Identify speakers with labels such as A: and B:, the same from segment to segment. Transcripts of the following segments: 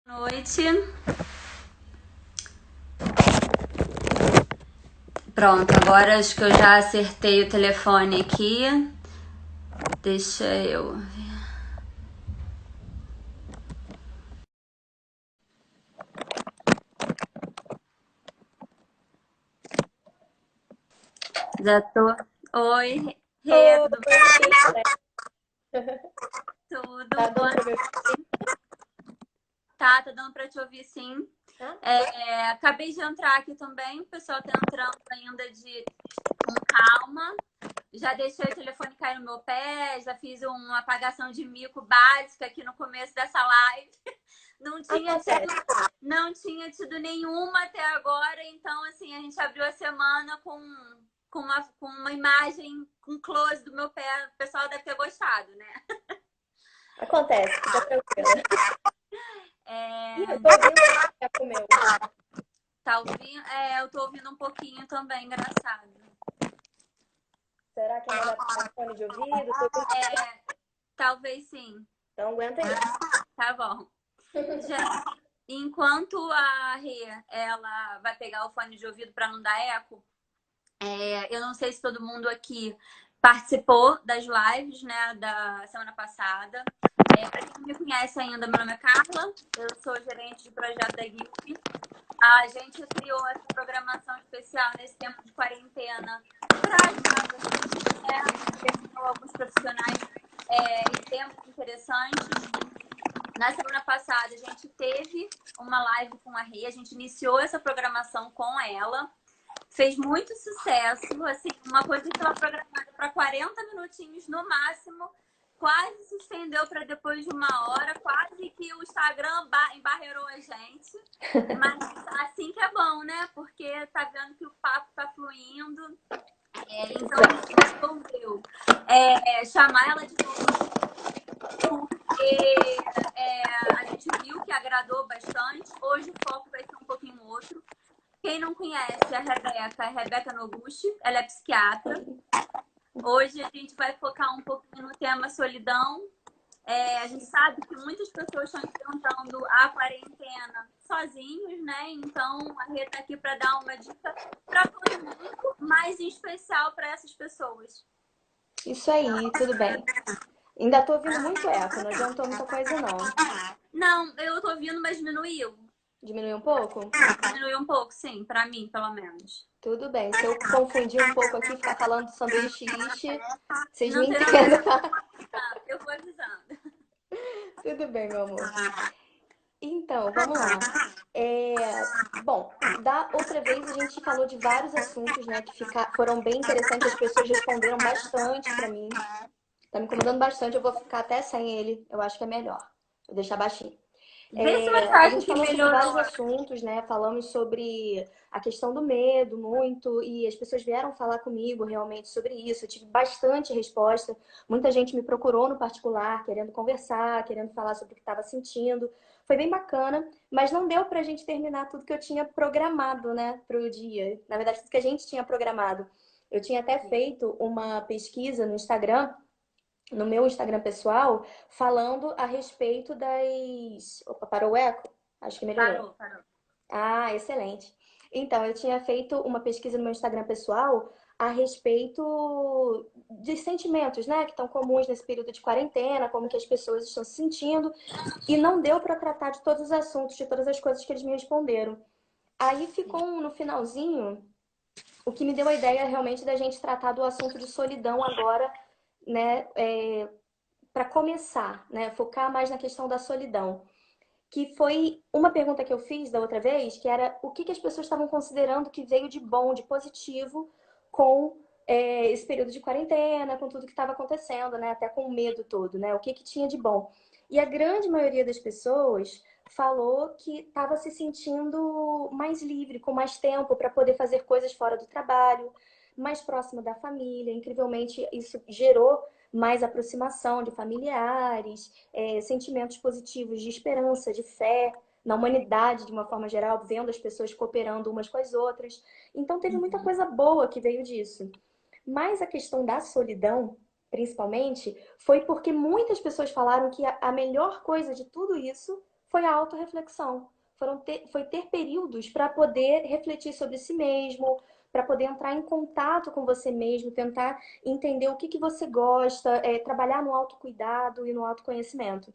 A: Noite. Pronto, agora acho que eu já acertei o telefone aqui. Deixa eu ver. Já tô. Oi, Rê, tudo bem? Tudo.
B: Tá dando
A: Boa
B: pra ver?
A: Tá dando pra te ouvir sim. Acabei de entrar aqui também, o pessoal tá entrando ainda com calma. Já deixei o telefone cair no meu pé, já fiz uma apagação de mico básica aqui no começo dessa live. Não tinha tido nenhuma até agora, então assim, a gente abriu a semana com uma imagem, com close do meu pé. O pessoal deve ter gostado, né?
B: Acontece, fica tranquila.
A: É,
B: Eu tô ouvindo o que comeu.
A: tá ouvindo? Eu tô ouvindo um pouquinho também, engraçado.
B: Será que é melhor botar fone de ouvido?
A: Talvez sim.
B: Então aguenta aí.
A: Tá bom. Enquanto a Rê, ela vai pegar o fone de ouvido para não dar eco, eu não sei se todo mundo aqui participou das lives, né, da semana passada. Para quem não me conhece ainda, meu nome é Carla, eu sou gerente de projeto da GIF. A gente criou essa programação especial nesse tempo de quarentena para ajudar alguns profissionais em temas interessantes. Na semana passada, a gente teve uma live com a Rê, a gente iniciou essa programação com ela. Fez muito sucesso, assim, uma coisa que estava programada para 40 minutinhos no máximo, quase se estendeu para depois de 1 hora, quase que o Instagram embarreirou a gente. Mas assim que é bom, né? Porque tá vendo que o papo tá fluindo. Então a gente resolveu chamar ela de novo, porque a gente viu que agradou bastante. Hoje o foco vai ser um pouquinho outro. Quem não conhece a Rebeca, é a Rebeca Noguchi, ela é psiquiatra. Hoje a gente vai focar um pouquinho no tema solidão. A gente sabe que muitas pessoas estão enfrentando a quarentena sozinhos, né? Então a Rê está aqui para dar uma dica para todo mundo, mas em especial para essas pessoas.
B: Isso aí, tudo bem. Ainda tô ouvindo muito eco, não adiantou muita coisa não.
A: Não, eu tô ouvindo, mas diminuiu.
B: Diminuiu um pouco?
A: Diminuiu um pouco, sim, para mim, pelo menos.
B: Tudo bem. Se eu confundir um pouco aqui, ficar falando de sanduíche ishi, vocês
A: Não
B: me
A: tem
B: entendem.
A: eu vou avisando.
B: Tudo bem, meu amor. Então, vamos lá. Bom, da outra vez a gente falou de vários assuntos, né, que foram bem interessantes, as pessoas responderam bastante pra mim. Tá me incomodando bastante, eu vou ficar até sem ele, eu acho que é melhor. Vou deixar baixinho.
A: Vê se você
B: A
A: acha
B: gente
A: que
B: falou sobre vários
A: melhorou.
B: assuntos, né? Falamos sobre a questão do medo muito, e as pessoas vieram falar comigo realmente sobre isso. Eu tive bastante resposta. Muita gente me procurou no particular, querendo conversar, querendo falar sobre o que estava sentindo. Foi bem bacana, mas não deu pra gente terminar tudo que eu tinha programado, né, pro dia. Na verdade, tudo que a gente tinha programado. Eu tinha até feito uma pesquisa no Instagram, no meu Instagram pessoal, falando a respeito das... Opa, parou o eco? Acho que melhorou.
A: Parou.
B: Ah, excelente. Então, eu tinha feito uma pesquisa no meu Instagram pessoal a respeito de sentimentos, né, que estão comuns nesse período de quarentena, como que as pessoas estão se sentindo, e não deu para tratar de todos os assuntos, de todas as coisas que eles me responderam. Aí ficou no finalzinho, o que me deu a ideia realmente da gente tratar do assunto de solidão agora, né, para começar, né, focar mais na questão da solidão, que foi uma pergunta que eu fiz da outra vez, que era o que as pessoas estavam considerando que veio de bom, de positivo com esse período de quarentena, com tudo que estava acontecendo, né, até com o medo todo, né, o que tinha de bom. E a grande maioria das pessoas falou que estava se sentindo mais livre, com mais tempo para poder fazer coisas fora do trabalho, mais próximo da família. Incrivelmente, isso gerou mais aproximação de familiares, sentimentos positivos de esperança, de fé na humanidade de uma forma geral, vendo as pessoas cooperando umas com as outras. Então teve muita coisa boa que veio disso. Mas a questão da solidão, principalmente, foi porque muitas pessoas falaram que a melhor coisa de tudo isso foi a autorreflexão. Foi ter períodos para poder refletir sobre si mesmo, para poder entrar em contato com você mesmo, tentar entender o que você gosta, trabalhar no autocuidado e no autoconhecimento.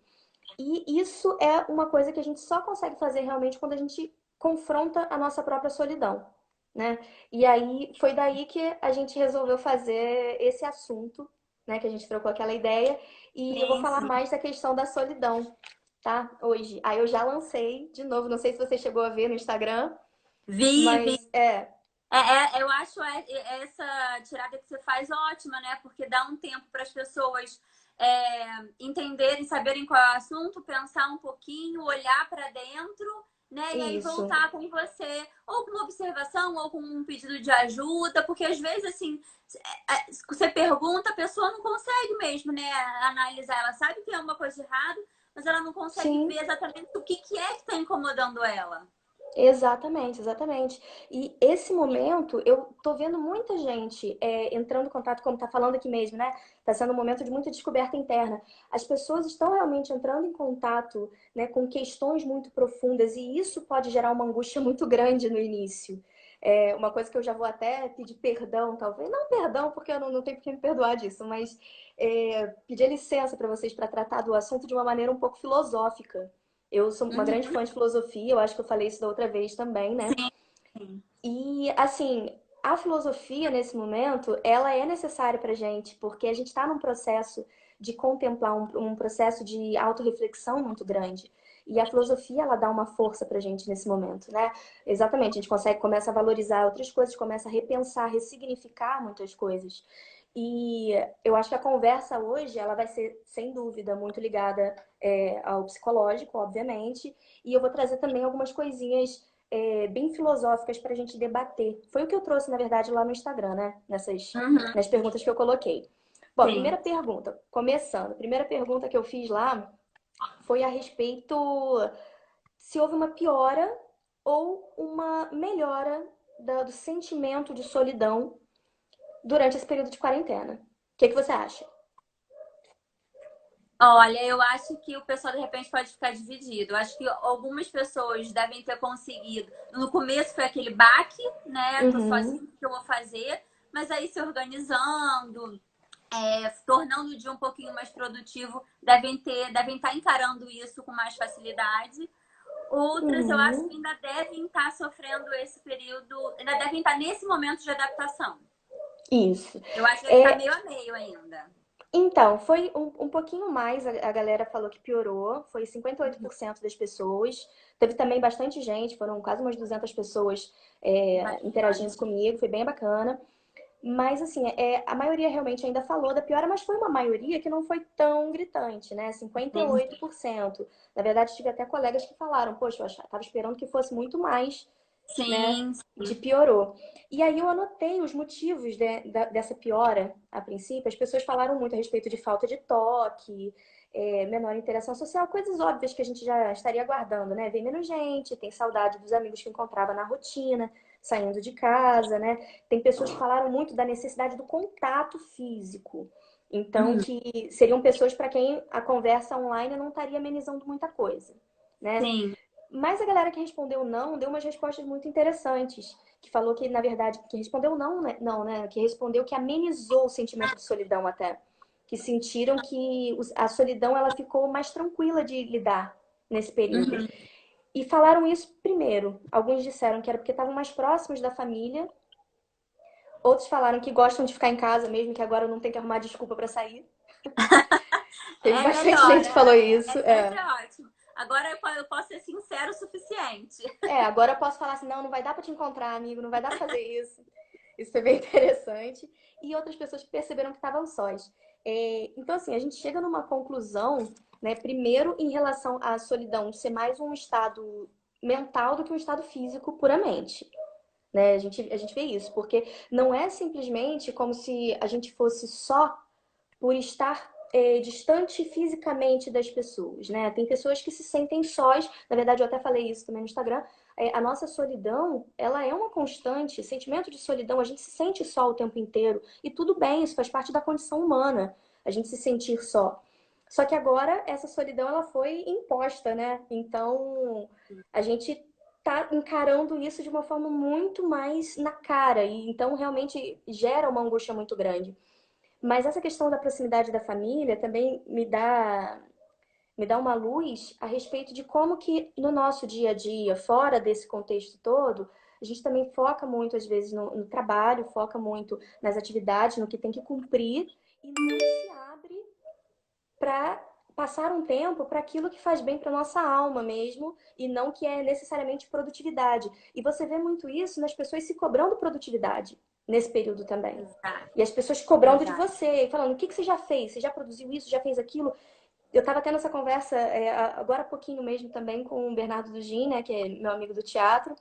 B: E isso é uma coisa que a gente só consegue fazer realmente quando a gente confronta a nossa própria solidão, né? E aí foi daí que a gente resolveu fazer esse assunto, né? Que a gente trocou aquela ideia. E eu vou
A: Sim,
B: falar
A: sim.
B: mais da questão da solidão, tá? Hoje. Aí eu já lancei de novo, não sei se você chegou a ver no Instagram,
A: Vi.
B: mas é.
A: Eu acho essa tirada que você faz ótima, né? Porque dá um tempo para as pessoas entenderem, saberem qual é o assunto, pensar um pouquinho, olhar para dentro, né? E aí
B: Isso.
A: voltar com você, ou com uma observação, ou com um pedido de ajuda, porque às vezes, assim, você pergunta, a pessoa não consegue mesmo, né? Analisar. Ela sabe que é uma coisa errada, mas ela não consegue
B: Sim.
A: ver exatamente o que é que está incomodando ela.
B: Exatamente, exatamente. E esse momento, eu tô vendo muita gente entrando em contato, como tá falando aqui mesmo, né? Tá sendo um momento de muita descoberta interna. As pessoas estão realmente entrando em contato, né, com questões muito profundas, e isso pode gerar uma angústia muito grande no início. Uma coisa que eu já vou até pedir perdão, talvez, não perdão, porque eu não tenho por que me perdoar disso, mas pedir licença para vocês para tratar do assunto de uma maneira um pouco filosófica. Eu sou uma grande
A: Uhum.
B: fã de filosofia, eu acho que eu falei isso da outra vez também, né?
A: Sim.
B: E, assim, a filosofia, nesse momento, ela é necessária pra gente, porque a gente está num processo de contemplar um processo de autorreflexão muito grande. E a filosofia, ela dá uma força pra gente nesse momento, né? Exatamente, a gente começa a valorizar outras coisas, começa a repensar, ressignificar muitas coisas. E eu acho que a conversa hoje, ela vai ser, sem dúvida, muito ligada ao psicológico, obviamente. E eu vou trazer também algumas coisinhas bem filosóficas para a gente debater. Foi o que eu trouxe, na verdade, lá no Instagram, né?
A: Uhum.
B: Nas perguntas que eu coloquei. Bom,
A: Sim.
B: primeira pergunta, começando. A primeira pergunta que eu fiz lá foi a respeito se houve uma piora ou uma melhora do sentimento de solidão durante esse período de quarentena. O que você acha?
A: Olha, eu acho que o pessoal de repente pode ficar dividido. Eu acho que algumas pessoas devem ter conseguido. No começo foi aquele baque, né? Tô sozinha,
B: Uhum,
A: o que eu vou fazer? Mas aí se organizando, tornando o dia um pouquinho mais produtivo, devem estar encarando isso com mais facilidade. Outras, eu acho que
B: uhum.
A: ainda devem estar sofrendo esse período, ainda devem estar nesse momento de adaptação.
B: Isso.
A: Eu acho que deve estar
B: É,
A: meio a meio ainda.
B: Então, foi um pouquinho mais, a galera falou que piorou, foi 58% das pessoas. Teve também bastante gente, foram quase umas 200 pessoas interagindo
A: Bastante.
B: comigo, foi bem bacana. Mas, assim, a maioria realmente ainda falou da piora, mas foi uma maioria que não foi tão gritante, né? 58%. Na verdade, tive até colegas que falaram, poxa, eu estava esperando que fosse muito mais, né,
A: Sim,
B: de
A: sim.
B: piorou. E aí eu anotei os motivos dessa piora, a princípio. As pessoas falaram muito a respeito de falta de toque, menor interação social, coisas óbvias que a gente já estaria aguardando, né? Vem menos gente, tem saudade dos amigos que encontrava na rotina, saindo de casa, né? Tem pessoas que falaram muito da necessidade do contato físico. Então,
A: Uhum.
B: que seriam pessoas para quem a conversa online não estaria amenizando muita coisa, né?
A: Sim.
B: Mas a galera que respondeu não deu umas respostas muito interessantes. Que falou que, na verdade, que respondeu não, né? Não, né? Que respondeu que amenizou o sentimento de solidão até. Que sentiram que a solidão ela ficou mais tranquila de lidar nesse período.
A: Uhum.
B: E falaram isso primeiro. Alguns disseram que era porque estavam mais próximos da família. Outros falaram que gostam de ficar em casa mesmo, que agora não tem que arrumar desculpa para sair. Teve
A: É
B: bastante
A: melhor,
B: gente que falou isso.
A: essa é ótimo. Agora eu posso ser sincero o suficiente.
B: Agora eu posso falar assim, não vai dar para te encontrar, amigo, não vai dar para fazer isso. Isso foi bem interessante. E outras pessoas que perceberam que estavam sós. Então, assim, a gente chega numa conclusão, né? Primeiro, em relação à solidão ser mais um estado mental do que um estado físico puramente. Né? A gente vê isso, porque não é simplesmente como se a gente fosse só por estar distante fisicamente das pessoas, né? Tem pessoas que se sentem sós, na verdade eu até falei isso também no Instagram, a nossa solidão, ela é uma constante, sentimento de solidão, a gente se sente só o tempo inteiro, e tudo bem, isso faz parte da condição humana, a gente se sentir só. Só que agora essa solidão ela foi imposta, né? Então a gente tá encarando isso de uma forma muito mais na cara e então realmente gera uma angústia muito grande. Mas essa questão da proximidade da família também me dá uma luz a respeito de como que no nosso dia a dia, fora desse contexto todo, a gente também foca muito, às vezes, no trabalho, foca muito nas atividades, no que tem que cumprir, e não se abre para passar um tempo para aquilo que faz bem para nossa alma mesmo, e não que é necessariamente produtividade. E você vê muito isso nas pessoas se cobrando produtividade nesse período também.
A: Exato,
B: E as pessoas cobrando de
A: exato.
B: você, falando, o que que você já fez? Você já produziu isso? Já fez aquilo? Eu estava tendo essa conversa agora há pouquinho mesmo também com o Bernardo Dugin, né, que é meu amigo do teatro.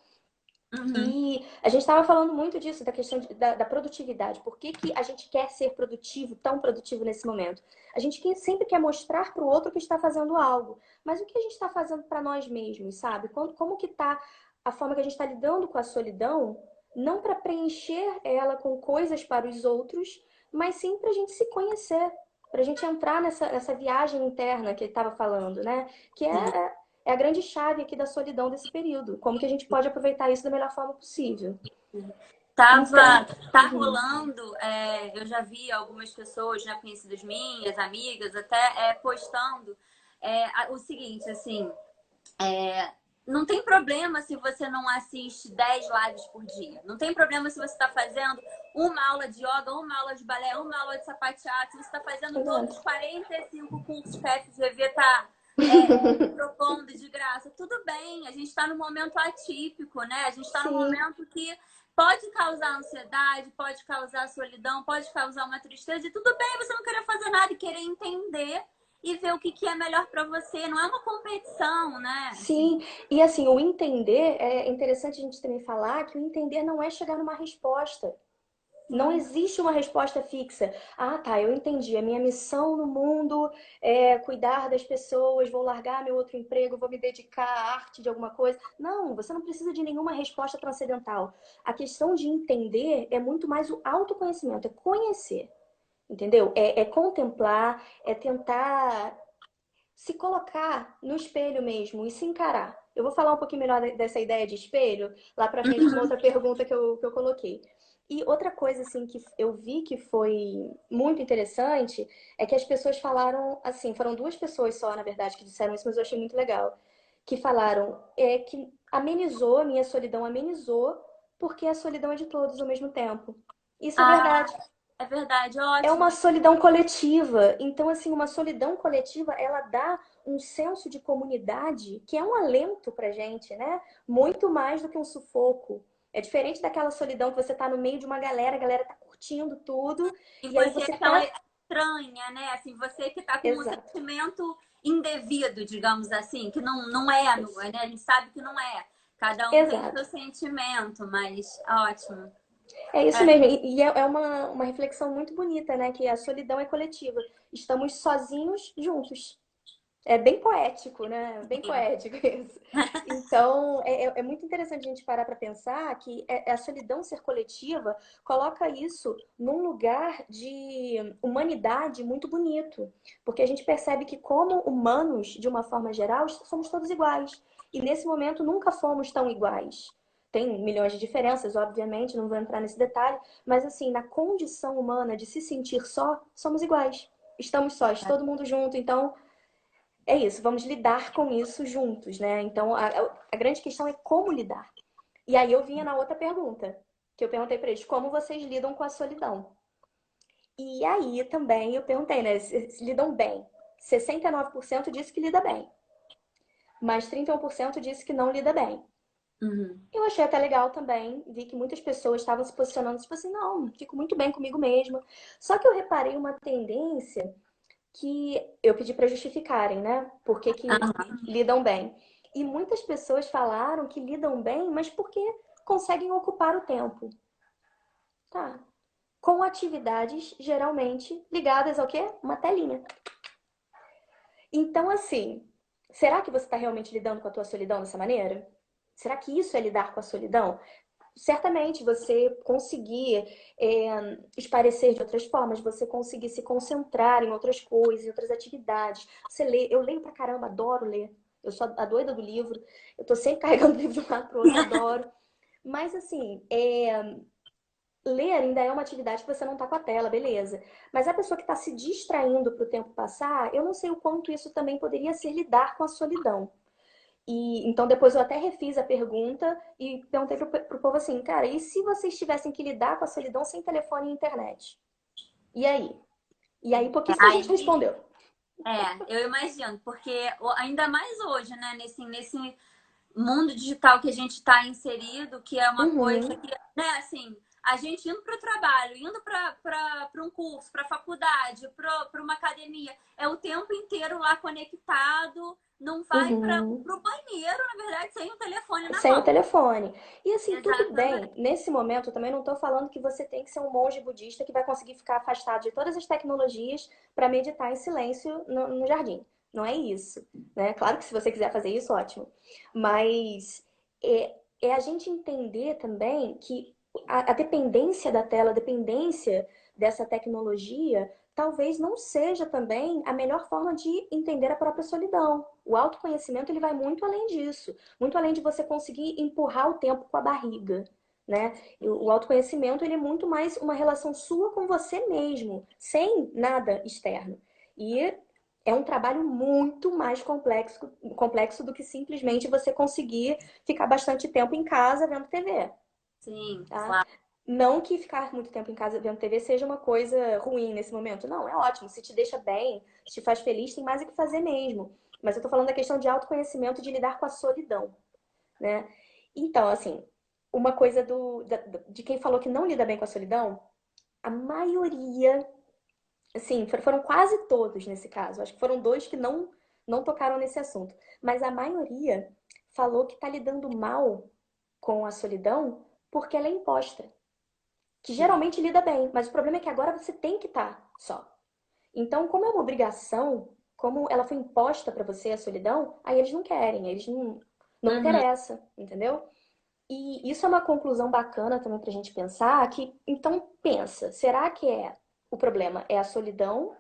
A: Uhum.
B: E a gente estava falando muito disso, da questão da produtividade. Por que que a gente quer ser produtivo, tão produtivo nesse momento? A gente sempre quer mostrar para o outro que está fazendo algo. Mas o que a gente está fazendo para nós mesmos, sabe? Como que está a forma que a gente está lidando com a solidão, não para preencher ela com coisas para os outros, mas sim para a gente se conhecer, para a gente entrar nessa viagem interna que ele estava falando, né? Que é a grande chave aqui da solidão desse período. Como que a gente pode aproveitar isso da melhor forma possível. Então,
A: Tá rolando, eu já vi algumas pessoas, né, conhecidas minhas, amigas, até postando o seguinte, assim, não tem problema se você não assiste 10 lives por dia. Não tem problema se você está fazendo uma aula de yoga, uma aula de balé, uma aula de sapateado, se você está fazendo todos os 45 cursos que a FGV está propondo de graça. Tudo bem, a gente está num momento atípico, né? A gente está num
B: sim,
A: momento que pode causar ansiedade, pode causar solidão, pode causar uma tristeza. E tudo bem você não querer fazer nada e querer entender e ver o que é melhor para você. Não é uma competição, né? Assim,
B: sim. E assim, o entender, é interessante a gente também falar que o entender não é chegar numa resposta. Não
A: sim.
B: existe uma resposta fixa. Ah, tá, eu entendi. A minha missão no mundo é cuidar das pessoas, vou largar meu outro emprego, vou me dedicar à arte de alguma coisa. Não, você não precisa de nenhuma resposta transcendental. A questão de entender é muito mais o autoconhecimento, é conhecer, entendeu? É contemplar, é tentar se colocar no espelho mesmo e se encarar. Eu vou falar um pouquinho melhor dessa ideia de espelho lá pra frente com uma outra pergunta que eu coloquei. E outra coisa, assim, que eu vi que foi muito interessante é que as pessoas falaram, assim, foram duas pessoas só, na verdade, que disseram isso, mas eu achei muito legal. Que falaram que amenizou, a minha solidão amenizou, porque a solidão é de todos ao mesmo tempo. Isso é
A: Ah,
B: verdade.
A: é verdade,
B: É
A: ótimo.
B: uma solidão coletiva. Então, assim, uma solidão coletiva, ela dá um senso de comunidade que é um alento pra gente, né? Muito mais do que um sufoco. É diferente daquela solidão que você tá no meio de uma galera, a galera tá curtindo tudo,
A: E
B: e aí
A: você é
B: você
A: aquela
B: tá.
A: estranha, né? Assim, você que tá com um
B: Exato.
A: sentimento indevido, digamos assim, que não é, né? A gente sabe que não é. Cada um tem o
B: Exato.
A: seu sentimento, mas ótimo.
B: É isso
A: É,
B: mesmo. E é uma reflexão muito bonita, né? Que a solidão é coletiva. Estamos sozinhos juntos. É bem poético, né? Bem
A: sim.
B: poético isso. Então, é muito interessante a gente parar para pensar que a solidão ser coletiva coloca isso num lugar de humanidade muito bonito. Porque a gente percebe que, como humanos, de uma forma geral, somos todos iguais. E nesse momento nunca fomos tão iguais. Tem milhões de diferenças, obviamente, não vou entrar nesse detalhe, mas assim, na condição humana de se sentir só, somos iguais. Estamos sós, todo mundo junto, então é isso, vamos lidar com isso juntos, né? Então, a grande questão é como lidar. E aí eu vinha na outra pergunta, que eu perguntei para eles, como vocês lidam com a solidão? E aí também eu perguntei, né, se lidam bem. 69% disse que lida bem, mas 31% disse que não lida bem.
A: Uhum.
B: Eu achei até legal também, vi que muitas pessoas estavam se posicionando, tipo assim, não, fico muito bem comigo mesma. Só que eu reparei uma tendência que eu pedi para justificarem, né? Por que que
A: Aham.
B: lidam bem. E muitas pessoas falaram que lidam bem, mas porque conseguem ocupar o tempo. Tá. Com atividades geralmente ligadas ao quê? Uma telinha. Então, assim, será que você está realmente lidando com a tua solidão dessa maneira? Será que isso é lidar com a solidão? certamente você conseguir esparecer de outras formas, você conseguir se concentrar em outras coisas, em outras atividades. Você lê, eu leio pra caramba, adoro ler. Eu sou a doida do livro, eu tô sempre carregando livro de um lado pro outro, adoro. Mas assim, ler ainda é uma atividade que você não tá com a tela, beleza. Mas a pessoa que está se distraindo para o tempo passar, eu não sei o quanto isso também poderia ser lidar com a solidão. E então depois eu até refiz a pergunta e perguntei pro povo assim, cara, e se vocês tivessem que lidar com a solidão sem telefone e internet? E aí? E aí pouquíssima gente
A: Aí,
B: respondeu.
A: eu imagino, porque ainda mais hoje, né, nesse mundo digital que a gente está inserido, que é uma coisa
B: Uhum,
A: que, né, assim, a gente indo para o trabalho, indo para um curso, para a faculdade, para uma academia, é o tempo inteiro lá conectado, não vai para
B: uhum.
A: o banheiro, na verdade, sem o telefone na
B: Sem o
A: mão.
B: telefone. E assim, tudo
A: Exatamente.
B: bem. Nesse momento, eu também não estou falando que você tem que ser um monge budista que vai conseguir ficar afastado de todas as tecnologias para meditar em silêncio no jardim. Não é isso, né? Claro que se você quiser fazer isso, ótimo. Mas é a gente entender também que a dependência da tela, a dependência dessa tecnologia, talvez não seja também a melhor forma de entender a própria solidão. O autoconhecimento ele vai muito além disso. Muito além de você conseguir empurrar o tempo com a barriga, né? O autoconhecimento ele é muito mais uma relação sua com você mesmo, sem nada externo. E é um trabalho muito mais complexo do que simplesmente você conseguir ficar bastante tempo em casa vendo TV,
A: Sim,
B: tá?
A: claro.
B: Não que ficar muito tempo em casa vendo TV seja uma coisa ruim nesse momento. Não, é ótimo. Se te deixa bem, se te faz feliz, tem mais o que fazer mesmo. Mas eu tô falando da questão de autoconhecimento, de lidar com a solidão, né? Então, assim, uma coisa de quem falou que não lida bem com a solidão, a maioria, assim, foram quase todos nesse caso. Acho que foram dois que não tocaram nesse assunto. Mas a maioria falou que tá lidando mal com a solidão porque ela é imposta. Que geralmente lida bem, mas o problema é que agora você tem que estar só. Então, como é uma obrigação, como ela foi imposta para você a solidão, aí eles não querem, eles não
A: Uhum.
B: interessa, entendeu? E isso é uma conclusão bacana também pra gente pensar que, então pensa, será que o problema é a solidão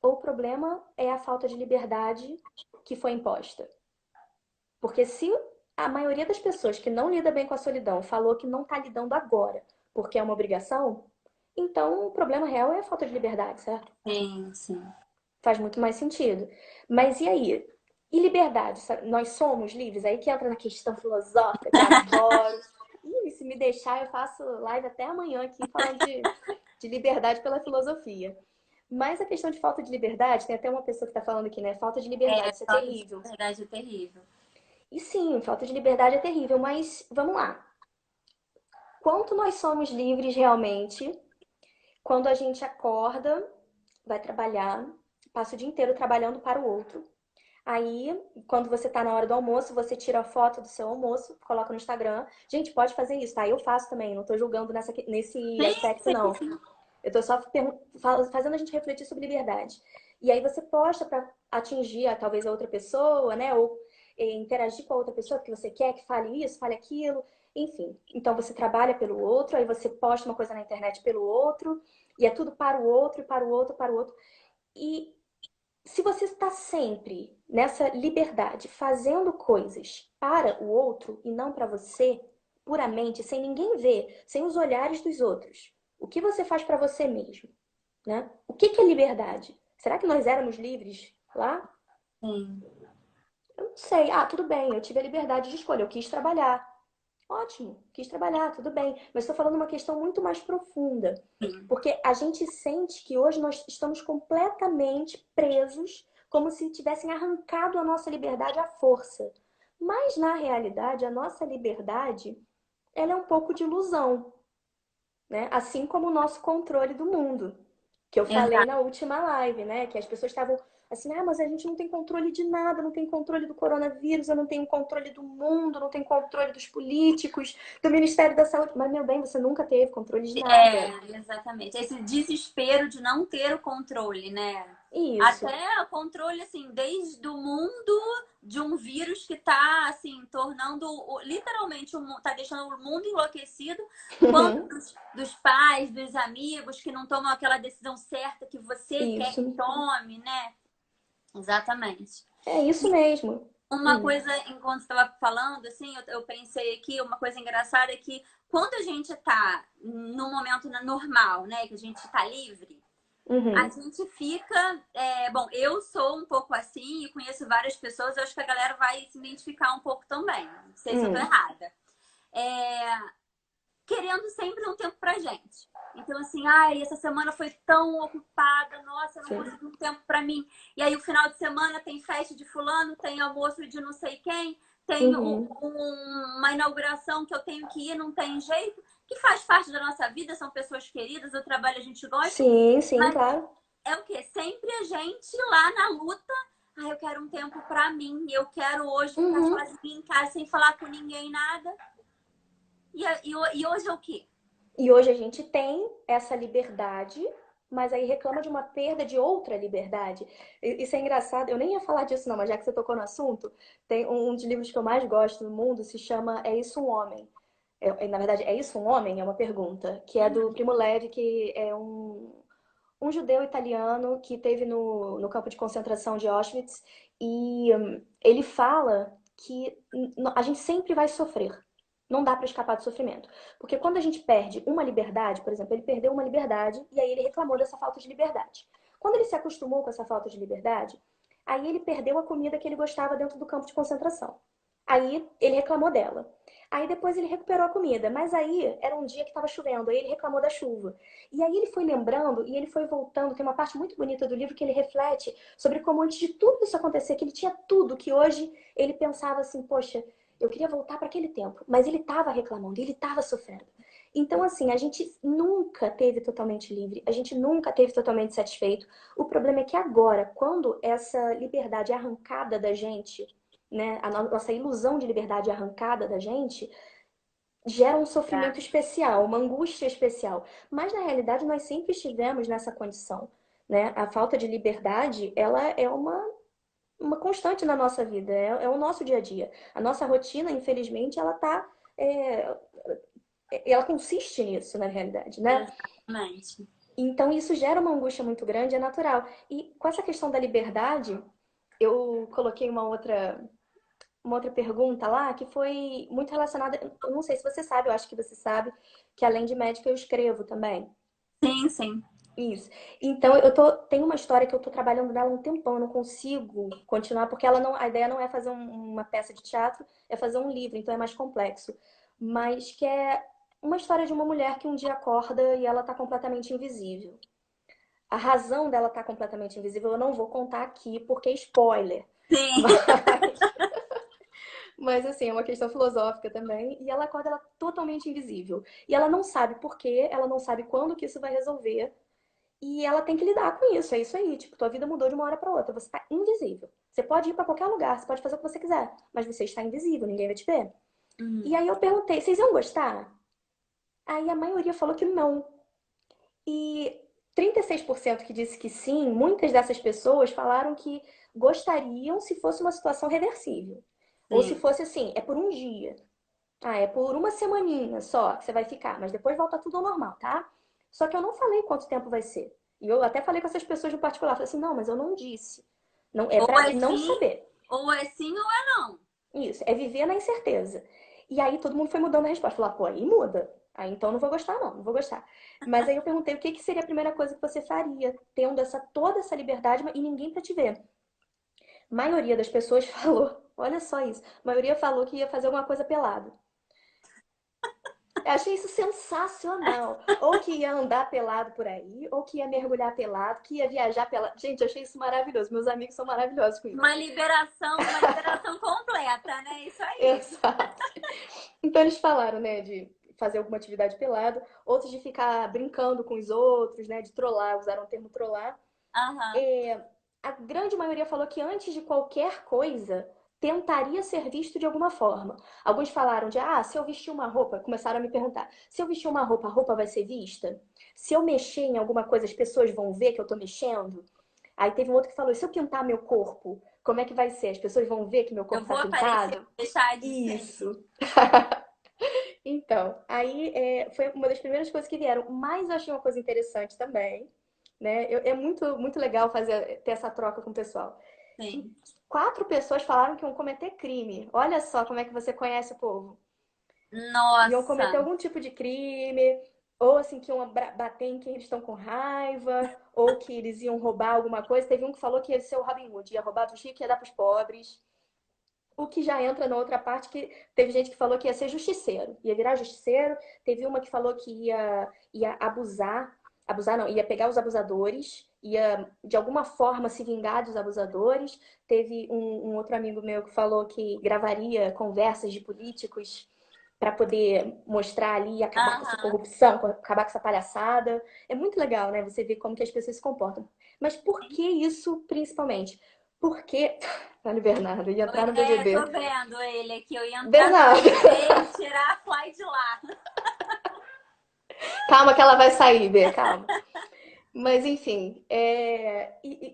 B: ou o problema é a falta de liberdade que foi imposta? Porque se a maioria das pessoas que não lida bem com a solidão falou que não está lidando agora porque é uma obrigação, então o problema real é a falta de liberdade, certo?
A: Sim, sim.
B: Faz muito mais sentido. Mas e aí? E liberdade? Nós somos livres? Aí que entra na questão filosófica, que eu adoro. E se me deixar, eu faço live até amanhã aqui falando de liberdade pela filosofia. Mas a questão de falta de liberdade, tem até uma pessoa que está falando aqui, né? Falta de liberdade, isso é
A: Falta de
B: terrível.
A: verdade é terrível.
B: E sim, falta de liberdade é terrível, mas vamos lá. Quanto nós somos livres realmente quando a gente acorda, vai trabalhar, passa o dia inteiro trabalhando para o outro. Aí, quando você tá na hora do almoço, você tira a foto do seu almoço, coloca no Instagram. Gente, pode fazer isso, tá? Eu faço também, não tô julgando nesse
A: Sim,
B: aspecto,
A: sim,
B: não.
A: sim.
B: Eu tô só fazendo a gente refletir sobre liberdade. E aí você posta para atingir talvez a outra pessoa, né? Ou interagir com a outra pessoa, porque você quer que fale isso, fale aquilo. Enfim, então você trabalha pelo outro, aí você posta uma coisa na internet pelo outro, e é tudo para o outro, para o outro, para o outro. E se você está sempre nessa liberdade, fazendo coisas para o outro e não para você, puramente, sem ninguém ver, sem os olhares dos outros, o que você faz para você mesmo, né? O que é liberdade? Será que nós éramos livres lá?
A: Sim.
B: Eu não sei. Ah, tudo bem, eu tive a liberdade de escolha, eu quis trabalhar. Ótimo, quis trabalhar, tudo bem. Mas estou falando uma questão muito mais profunda. Porque a gente sente que hoje nós estamos completamente presos, como se tivessem arrancado a nossa liberdade à força. Mas, na realidade, a nossa liberdade, ela é um pouco de ilusão, né? Assim como o nosso controle do mundo, que eu falei
A: Exato.
B: na última live, né? Que as pessoas estavam assim, ah, mas a gente não tem controle de nada, não tem controle do coronavírus, eu não tenho controle do mundo, não tenho controle dos políticos, do Ministério da Saúde. Mas, meu bem, você nunca teve controle de nada.
A: Exatamente. Esse desespero de não ter o controle, né?
B: Isso.
A: Até o controle, assim, desde o mundo de um vírus que está assim, tornando literalmente tá deixando o mundo enlouquecido, quanto dos pais, dos amigos que não tomam aquela decisão certa que você quer que
B: Isso.
A: tome, né? Exatamente.
B: É isso mesmo.
A: Uma coisa, enquanto você estava falando, assim, eu pensei aqui, uma coisa engraçada é que quando a gente tá num momento normal, né, que a gente tá livre, a gente fica. Bom, eu sou um pouco assim e conheço várias pessoas, eu acho que a galera vai se identificar um pouco também. Não sei se eu tô errada. Querendo sempre um tempo pra gente. Então, assim, ai, essa semana foi tão ocupada, nossa, eu não consegui um tempo pra mim. E aí, o final de semana tem festa de fulano, tem almoço de não sei quem, tem uma inauguração que eu tenho que ir, não tem jeito, que faz parte da nossa vida, são pessoas queridas, o trabalho a gente gosta.
B: Sim, sim,
A: Mas
B: claro.
A: é o quê? Sempre a gente lá na luta. Ah, eu quero um tempo pra mim, eu quero hoje ficar sozinha em casa sem falar com ninguém, nada. E hoje é o quê?
B: E hoje a gente tem essa liberdade, mas aí reclama de uma perda de outra liberdade. Isso é engraçado, eu nem ia falar disso não, mas já que você tocou no assunto, tem um dos livros que eu mais gosto no mundo, se chama É Isso um Homem? Na verdade, É Isso um Homem? É uma pergunta, que é do Primo Levi, que é um judeu italiano que teve no campo de concentração de Auschwitz, e ele fala que a gente sempre vai sofrer. Não dá para escapar do sofrimento. Porque quando a gente perde uma liberdade, por exemplo, ele perdeu uma liberdade e aí ele reclamou dessa falta de liberdade. Quando ele se acostumou com essa falta de liberdade, aí ele perdeu a comida que ele gostava dentro do campo de concentração. Aí ele reclamou dela. Aí depois ele recuperou a comida, mas aí era um dia que estava chovendo, aí ele reclamou da chuva. E aí ele foi lembrando e ele foi voltando. Tem uma parte muito bonita do livro que ele reflete sobre como antes de tudo isso acontecer, que ele tinha tudo, que hoje ele pensava assim, poxa, eu queria voltar para aquele tempo, mas ele estava reclamando, ele estava sofrendo. Então, assim, a gente nunca teve totalmente livre, a gente nunca teve totalmente satisfeito. O problema é que agora, quando essa liberdade é arrancada da gente, né, a nossa ilusão de liberdade é arrancada da gente, gera um sofrimento especial, uma angústia especial. Mas na realidade nós sempre estivemos nessa condição, né? A falta de liberdade, ela é uma constante na nossa vida, é o nosso dia a dia. A nossa rotina, infelizmente, é, ela consiste nisso na realidade, né?
A: Exatamente.
B: Então isso gera uma angústia muito grande, é natural. E com essa questão da liberdade, eu coloquei uma outra pergunta lá que foi muito relacionada. Eu não sei se você sabe, eu acho que você sabe, que além de médica eu escrevo também.
A: Sim, sim.
B: Isso. Então, tem uma história que eu tô trabalhando nela há um tempão, eu não consigo continuar, porque a ideia não é fazer uma peça de teatro, é fazer um livro, então é mais complexo. Mas que é uma história de uma mulher que um dia acorda e ela tá completamente invisível. A razão dela estar completamente invisível eu não vou contar aqui, porque é spoiler.
A: Sim.
B: Mas assim, é uma questão filosófica também. E ela acorda ela totalmente invisível. E ela não sabe por quê, ela não sabe quando que isso vai resolver. E ela tem que lidar com isso. É isso aí. Tipo, tua vida mudou de uma hora para outra. Você tá invisível. Você pode ir para qualquer lugar, você pode fazer o que você quiser. Mas você está invisível, ninguém vai te ver. E aí eu perguntei, vocês iam gostar? Aí a maioria falou que não. E 36% que disse que sim, muitas dessas pessoas falaram que gostariam se fosse uma situação reversível. Ou se
A: Sim.
B: fosse assim, é por um dia. Ah, é por uma semaninha só que você vai ficar, mas depois volta tudo ao normal, tá? Só que eu não falei quanto tempo vai ser. E eu até falei com essas pessoas no particular, falei assim, não, mas eu não disse. Não, é
A: Ou
B: pra
A: é
B: não
A: sim,
B: saber.
A: ou é sim ou é não.
B: Isso, é viver na incerteza. E aí todo mundo foi mudando a resposta. Falou, pô, aí muda. Aí então não vou gostar, não, não vou gostar. Mas aí eu perguntei o que seria a primeira coisa que você faria, tendo toda essa liberdade e ninguém pra te ver. A maioria das pessoas falou, olha só isso, a maioria falou que ia fazer alguma coisa pelado. Eu achei isso sensacional. Ou que ia andar pelado por aí, ou que ia mergulhar pelado, que ia viajar pelado. Gente, eu achei isso maravilhoso. Meus amigos são maravilhosos com isso.
A: Uma liberação completa, né? Isso aí.
B: Exato. Então eles falaram, né, de fazer alguma atividade pelado, outros de ficar brincando com os outros, né, de trollar, usaram o termo trollar.
A: Aham.
B: A grande maioria falou que antes de qualquer coisa, tentaria ser visto de alguma forma. Alguns falaram de, se eu vestir uma roupa, começaram a me perguntar, se eu vestir uma roupa, a roupa vai ser vista? Se eu mexer em alguma coisa, as pessoas vão ver que eu tô mexendo? Aí teve um outro que falou, se eu pintar meu corpo, Como é que vai ser? As pessoas vão ver que meu
A: Eu
B: corpo
A: vou
B: tá
A: aparecer,
B: pintado?
A: vou deixar de ser.
B: Isso. Então, aí foi uma das primeiras coisas que vieram. Mas eu achei uma coisa interessante também, né? É muito, muito legal ter essa troca com o pessoal. Que
A: Sim.
B: 4 pessoas falaram que iam cometer crime. Olha só como é que você conhece o povo. Iam cometer
A: Nossa.
B: algum tipo de crime, ou assim, que iam bater em quem eles estão com raiva, ou que eles iam roubar alguma coisa. Teve um que falou que ia ser o Robin Hood, ia roubar dos ricos e ia dar pros pobres. O que já entra na outra parte que teve gente que falou que ia ser justiceiro, ia virar justiceiro. Teve uma que falou que ia abusar não, ia pegar os abusadores, ia de alguma forma se vingar dos abusadores. Teve um outro amigo meu que falou que gravaria conversas de políticos para poder mostrar ali e acabar com essa
A: Aham.
B: corrupção, acabar com essa palhaçada. É muito legal, né? Você ver como que as pessoas se comportam. Mas por que isso principalmente? Porque olha o Bernardo, ia entrar no
A: É, tô
B: BBB.
A: vendo ele aqui. Eu ia entrar no
B: Bernardo,
A: BBB e tirar a Fly de lá.
B: calma que ela vai sair, Bê, calma. Mas enfim,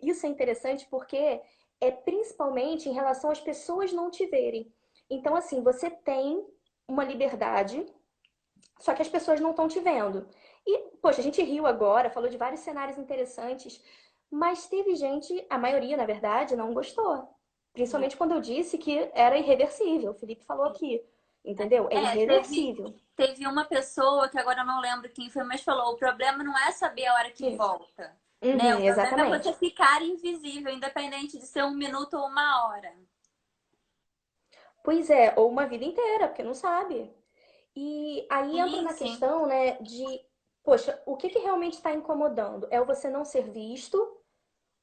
B: isso é interessante porque é principalmente em relação às pessoas não te verem. Então, assim, você tem uma liberdade, só que as pessoas não estão te vendo. E, poxa, a gente riu agora, falou de vários cenários interessantes, mas teve gente, a maioria, na verdade, não gostou. Principalmente quando eu disse que era irreversível. O Felipe falou aqui, entendeu? É
A: É, teve,
B: irreversível.
A: teve uma pessoa que agora eu não lembro quem foi, mas falou: o problema não é saber a hora que
B: Isso.
A: volta, né? O
B: Uhum,
A: problema é você
B: exatamente.
A: ficar invisível, independente de ser um minuto ou uma hora.
B: Pois é, ou uma vida inteira, porque não sabe. E aí entra
A: Sim,
B: na
A: sim.
B: questão, né, de, poxa, o que que realmente está incomodando? É o você não ser visto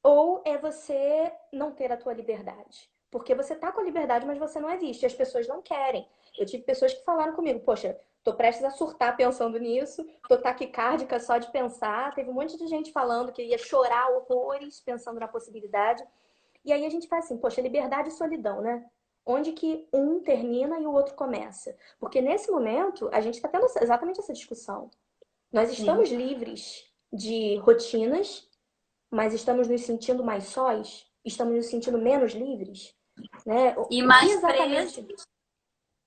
B: ou é você não ter a tua liberdade? Porque você tá com a liberdade, mas você não é visto, e as pessoas não querem. Eu tive pessoas que falaram comigo, poxa, tô prestes a surtar pensando nisso, tô taquicárdica só de pensar. Teve um monte de gente falando que ia chorar horrores pensando na possibilidade. E aí a gente faz assim, poxa, liberdade e solidão, né? Onde que um termina e o outro começa? Porque nesse momento a gente está tendo exatamente essa discussão. Nós
A: Sim.
B: estamos livres de rotinas, mas estamos nos sentindo mais sós? Estamos nos sentindo menos livres? Né?
A: E
B: O que
A: mais preso,
B: exatamente?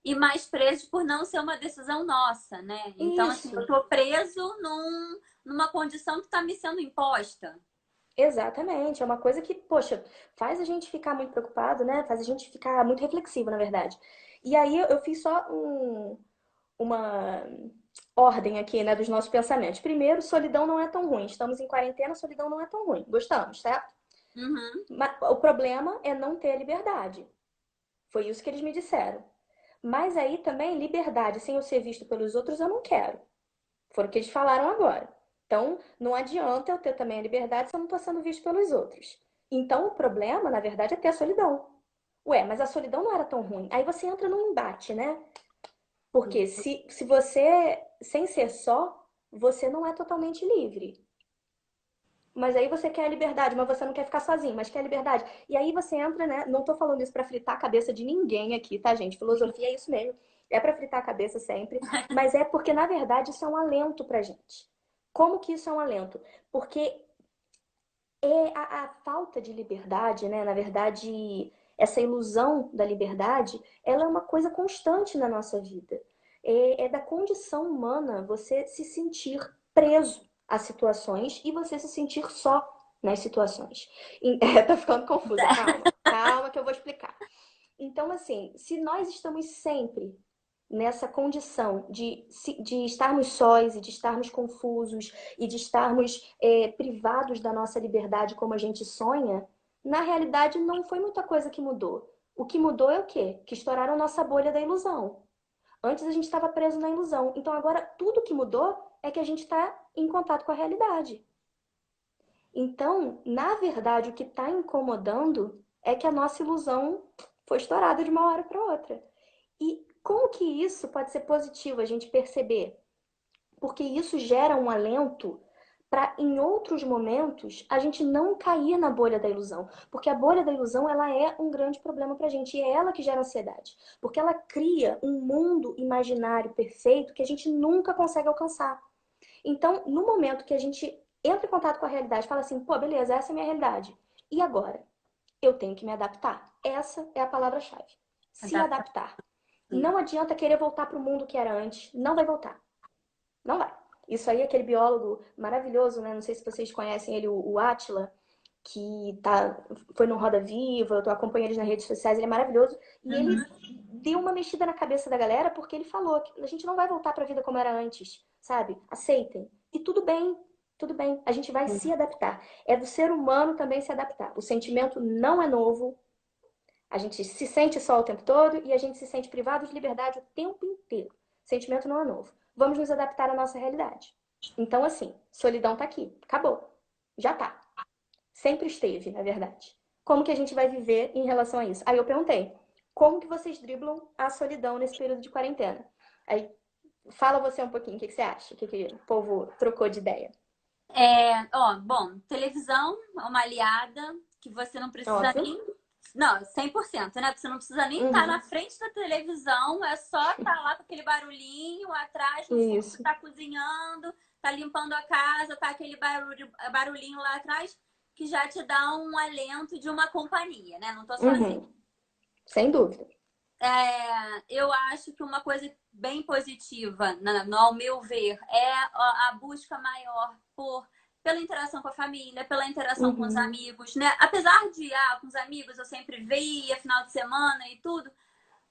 A: e mais preso por não ser uma decisão nossa, né? Então, assim, eu
B: Isso,
A: tô preso numa condição que está me sendo imposta.
B: exatamente. É uma coisa que, poxa, faz a gente ficar muito preocupado, né? Faz a gente ficar muito reflexivo, na verdade. E aí eu fiz só uma ordem aqui, né, dos nossos pensamentos. Primeiro, solidão não é tão ruim. Estamos em quarentena, solidão não é tão ruim. Gostamos, certo?
A: Uhum.
B: Mas o problema é não ter a liberdade. Foi isso que eles me disseram. Mas aí também, liberdade sem eu ser visto pelos outros, eu não quero. Foi o que eles falaram agora. Então, não adianta eu ter também a liberdade se eu não estou sendo visto pelos outros. Então, o problema, na verdade, é ter a solidão. Ué, mas a solidão não era tão ruim. Aí você entra num embate, né? Porque se você, sem ser só, você não é totalmente livre. Mas aí você quer a liberdade, mas você não quer ficar sozinho, mas quer a liberdade. E aí você entra, né? Não tô falando isso pra fritar a cabeça de ninguém aqui, tá, gente? Filosofia é isso mesmo. É pra fritar a cabeça sempre. Mas é porque, na verdade, isso é um alento pra gente. Como que isso é um alento? Porque a falta de liberdade, né? Na verdade, essa ilusão da liberdade, ela é uma coisa constante na nossa vida. É da condição humana você se sentir preso a situações e você se sentir só nas situações. Tá ficando confusa, calma. Calma que eu vou explicar. Então, assim, se nós estamos sempre nessa condição de estarmos sós e de estarmos confusos e de estarmos privados da nossa liberdade como a gente sonha, na realidade não foi muita coisa que mudou. O que mudou é o quê? Que estouraram nossa bolha da ilusão. Antes a gente estava preso na ilusão. Então agora tudo que mudou é que a gente está em contato com a realidade. Então, na verdade, o que está incomodando é que a nossa ilusão foi estourada de uma hora para outra. E como que isso pode ser positivo a gente perceber? Porque isso gera um alento para em outros momentos a gente não cair na bolha da ilusão, porque a bolha da ilusão ela é um grande problema para a gente e é ela que gera ansiedade, porque ela cria um mundo imaginário perfeito que a gente nunca consegue alcançar. Então, no momento que a gente entra em contato com a realidade, fala assim, pô, beleza, essa é a minha realidade. E agora? eu tenho que me adaptar. Essa é a palavra-chave. Se
A: Adapta.
B: adaptar.
A: Sim.
B: Não adianta querer voltar para o mundo que era antes. Não vai voltar. Não vai. Isso aí, aquele biólogo maravilhoso, né? Não sei se vocês conhecem ele, o Átila, que foi no Roda Viva, eu tô acompanhando ele nas redes sociais, ele é maravilhoso. E ele
A: Uhum.
B: deu uma mexida na cabeça da galera porque ele falou que a gente não vai voltar para a vida como era antes, sabe? Aceitem. E tudo bem, tudo bem. A gente vai se adaptar. É do ser humano também se adaptar. O sentimento não é novo. A gente se sente só o tempo todo e a gente se sente privado de liberdade o tempo inteiro. Sentimento não é novo. Vamos nos adaptar à nossa realidade. Então, assim, solidão tá aqui. Acabou. Já tá. Sempre esteve, na verdade. Como que a gente vai viver em relação a isso? Aí eu perguntei, como que vocês driblam a solidão nesse período de quarentena? Aí, fala você um pouquinho, o que que você acha? Que o povo trocou de ideia?
A: Bom, televisão é uma aliada que você não precisa
B: Óbvio.
A: nem. Não, 100%, né? Você não precisa nem estar na
B: Uhum.
A: frente da televisão, é só estar lá com aquele barulhinho atrás, no fundo, você
B: Isso.
A: tá cozinhando, tá limpando a casa, tá aquele barulhinho lá atrás, que já te dá um alento de uma companhia, né? Não tô sozinha.
B: Uhum. Sem dúvida.
A: Eu acho que uma coisa bem positiva, ao meu ver, é a busca maior pela interação com a família, pela interação com os
B: Uhum.
A: amigos, né? Apesar de, com os amigos eu sempre via final de semana e tudo,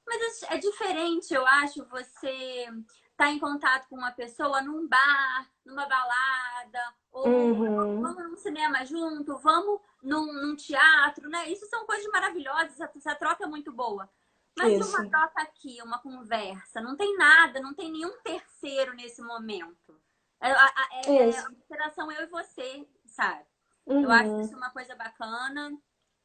A: mas é diferente, eu acho, você estar em contato com uma pessoa num bar, numa balada, ou
B: Uhum.
A: vamos num cinema junto, vamos num teatro, né? Isso são coisas maravilhosas, essa troca é muito boa. Mas e uma
B: Isso.
A: troca aqui, uma conversa? Não tem nada, não tem nenhum terceiro nesse momento. É
B: Isso.
A: uma interação eu e você, sabe? Eu acho isso
B: Uhum.
A: uma coisa bacana.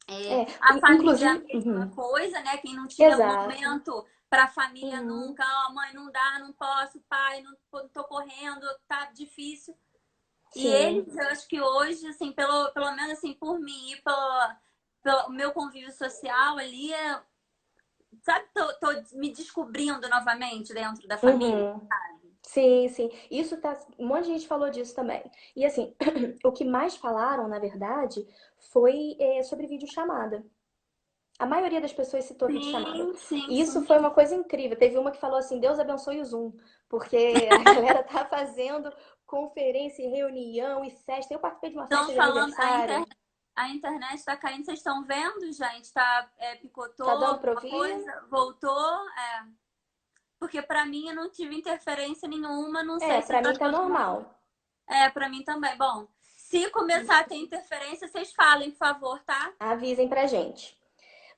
B: É,
A: A família, a
B: inclusive,
A: mesma
B: uhum.
A: coisa, né? Quem não tinha
B: Exato.
A: momento para a família
B: Uhum.
A: nunca, mãe, não dá, não posso, pai, não tô correndo, tá difícil. E
B: Sim.
A: eles, eu acho que hoje, assim, pelo menos assim, por mim e pelo meu convívio social ali, sabe, tô me descobrindo novamente dentro da família.
B: Uhum. Sim, sim. Isso tá. Um monte de gente falou disso também. E assim, o que mais falaram, na verdade, foi sobre videochamada. A maioria das pessoas citou videochamada.
A: Sim, sim,
B: E isso
A: sim.
B: foi uma coisa incrível. Teve uma que falou assim: Deus abençoe o Zoom, porque a galera tá fazendo conferência, e reunião e festa. Eu participei de uma
A: Estão
B: festa de
A: falando,
B: aniversário.
A: a internet está caindo, vocês estão vendo, gente? Tá, picotou
B: Tá dando pra
A: alguma
B: ouvir?
A: coisa, voltou. Porque para mim eu não tive interferência nenhuma, não sei
B: É,
A: se
B: pra
A: para
B: mim tá
A: todo mundo.
B: normal.
A: Para mim também. Bom, se começar a ter interferência, vocês falem, por favor, tá?
B: Avisem pra gente.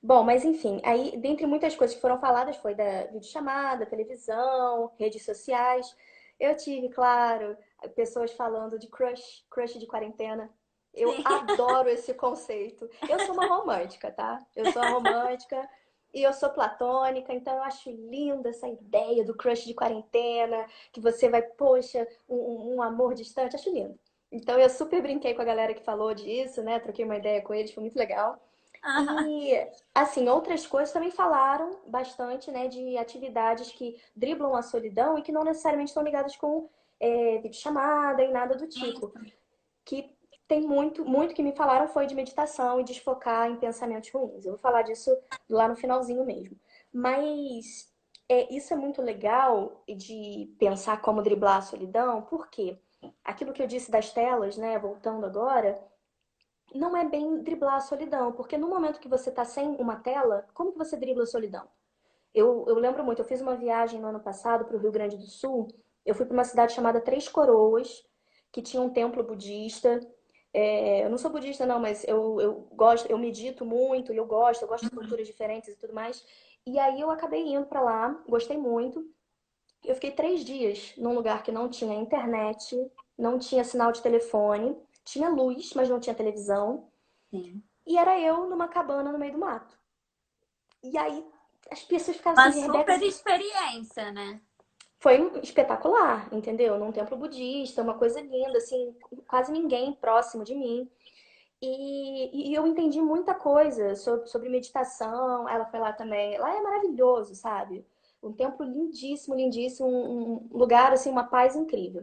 B: Bom, mas enfim, aí, dentre muitas coisas que foram faladas, foi da videochamada, televisão, redes sociais. Eu tive, claro, pessoas falando de crush de quarentena. Eu
A: Sim.
B: adoro esse conceito. Eu sou uma romântica, tá? Eu sou uma romântica e eu sou platônica, então eu acho linda essa ideia do crush de quarentena, que você vai, poxa, um amor distante, acho lindo. Então eu super brinquei com a galera que falou disso, né? Troquei uma ideia com eles, foi muito legal. E, assim, outras coisas também falaram bastante, né, de atividades que driblam a solidão e que não necessariamente estão ligadas com videochamada e nada do tipo. Que tem muito, muito que me falaram foi de meditação e desfocar em pensamentos ruins. Eu vou falar disso lá no finalzinho mesmo. Mas isso é muito legal de pensar como driblar a solidão, porque aquilo que eu disse das telas, né, voltando agora não é bem driblar a solidão, porque no momento que você está sem uma tela, como que você dribla a solidão? Eu lembro muito, eu fiz uma viagem no ano passado para o Rio Grande do Sul, eu fui para uma cidade chamada Três Coroas, que tinha um templo budista. Eu não sou budista não, mas eu gosto, eu medito muito e eu gosto de culturas diferentes e tudo mais. E aí eu acabei indo para lá, gostei muito. Eu fiquei 3 dias num lugar que não tinha internet, não tinha sinal de telefone, tinha luz, mas não tinha televisão.
A: Sim.
B: E era eu numa cabana no meio do mato. E aí as pessoas ficavam
A: Uma
B: assim, Rebeca,
A: super experiência, né?
B: foi espetacular, entendeu? Num templo budista, uma coisa linda, assim, quase ninguém próximo de mim. E eu entendi muita coisa sobre meditação. Ela foi lá também. Lá é maravilhoso, sabe? Um templo lindíssimo, lindíssimo, um lugar, assim, uma paz incrível.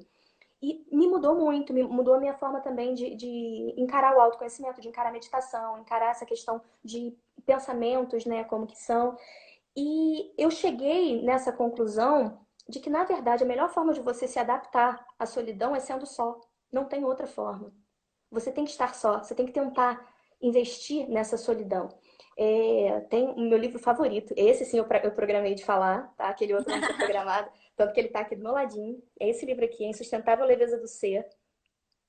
B: E me mudou muito, me mudou a minha forma também de encarar o autoconhecimento, de encarar a meditação, encarar essa questão de pensamentos, né, como que são. E eu cheguei nessa conclusão de que, na verdade, a melhor forma de você se adaptar à solidão é sendo só. Não tem outra forma. Você tem que estar só, você tem que tentar investir nessa solidão. Tem o meu livro favorito, esse sim eu programei de falar, tá? Aquele outro não foi programado, tanto que ele tá aqui do meu ladinho. É esse livro aqui, A Insustentável Leveza do Ser.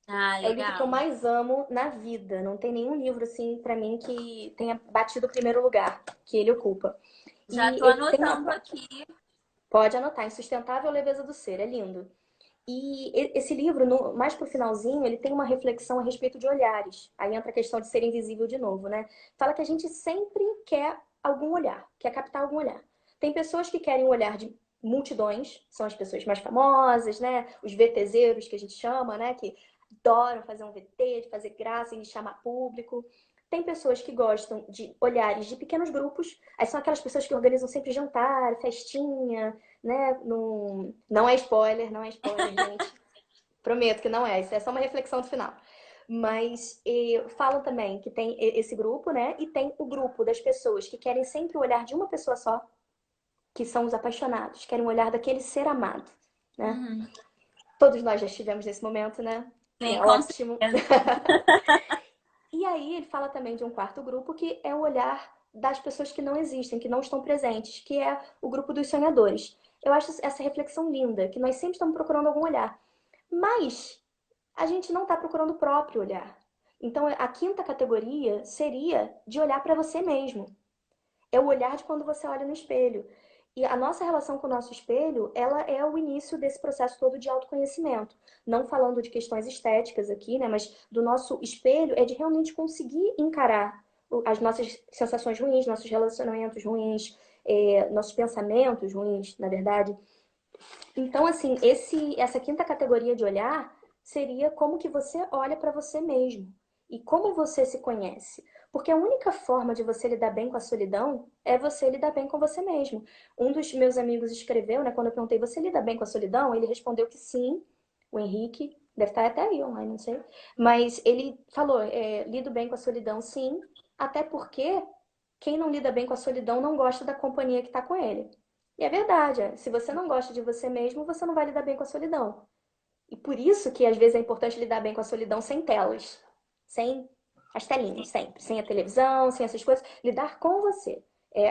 A: Ah,
B: É o livro que eu
A: legal.
B: mais amo na vida. Não tem nenhum livro, assim, pra mim, que tenha batido o primeiro lugar que ele ocupa.
A: Já
B: E
A: tô
B: ele tem uma...
A: anotando aqui.
B: Pode anotar, Insustentável Leveza do Ser, é lindo. E esse livro, mais pro finalzinho, ele tem uma reflexão a respeito de olhares. Aí entra a questão de ser invisível de novo, né? Fala que a gente sempre quer algum olhar, quer captar algum olhar. Tem pessoas que querem o olhar de multidões, são as pessoas mais famosas, né? Os VTZeros que a gente chama, né? Que adoram fazer um VT, de fazer graça, de chamar público. Tem pessoas que gostam de olhares de pequenos grupos. Aí são aquelas pessoas que organizam sempre jantar, festinha, né? Não é spoiler, não é spoiler, gente. Prometo que não é. Isso é só uma reflexão do final. Mas falam também que tem esse grupo, né? E tem o grupo das pessoas que querem sempre o olhar de uma pessoa só, que são os apaixonados, querem o olhar daquele ser amado, né?
A: Uhum.
B: Todos nós já estivemos nesse momento, né?
A: Sim,
B: É
A: com
B: ótimo.
A: certeza.
B: E aí ele fala também de um quarto grupo que é o olhar das pessoas que não existem, que não estão presentes, que é o grupo dos sonhadores. Eu acho essa reflexão linda, que nós sempre estamos procurando algum olhar. Mas a gente não está procurando o próprio olhar. Então a quinta categoria seria de olhar para você mesmo. É o olhar de quando você olha no espelho. E a nossa relação com o nosso espelho, ela é o início desse processo todo de autoconhecimento. Não falando de questões estéticas aqui, né? Mas do nosso espelho é de realmente conseguir encarar as nossas sensações ruins, nossos relacionamentos ruins, nossos pensamentos ruins, na verdade. Então, assim, essa quinta categoria de olhar seria como que você olha para você mesmo e como você se conhece. Porque a única forma de você lidar bem com a solidão é você lidar bem com você mesmo. Um dos meus amigos escreveu, né, quando eu perguntei, você lida bem com a solidão? Ele respondeu que sim, o Henrique, deve estar até aí online, não sei. Mas ele falou, lido bem com a solidão, sim, até porque quem não lida bem com a solidão não gosta da companhia que está com ele. E é verdade, se você não gosta de você mesmo, você não vai lidar bem com a solidão. E por isso que às vezes é importante lidar bem com a solidão sem telas, sem as telinhas, sempre, sem a televisão, sem essas coisas, lidar com você.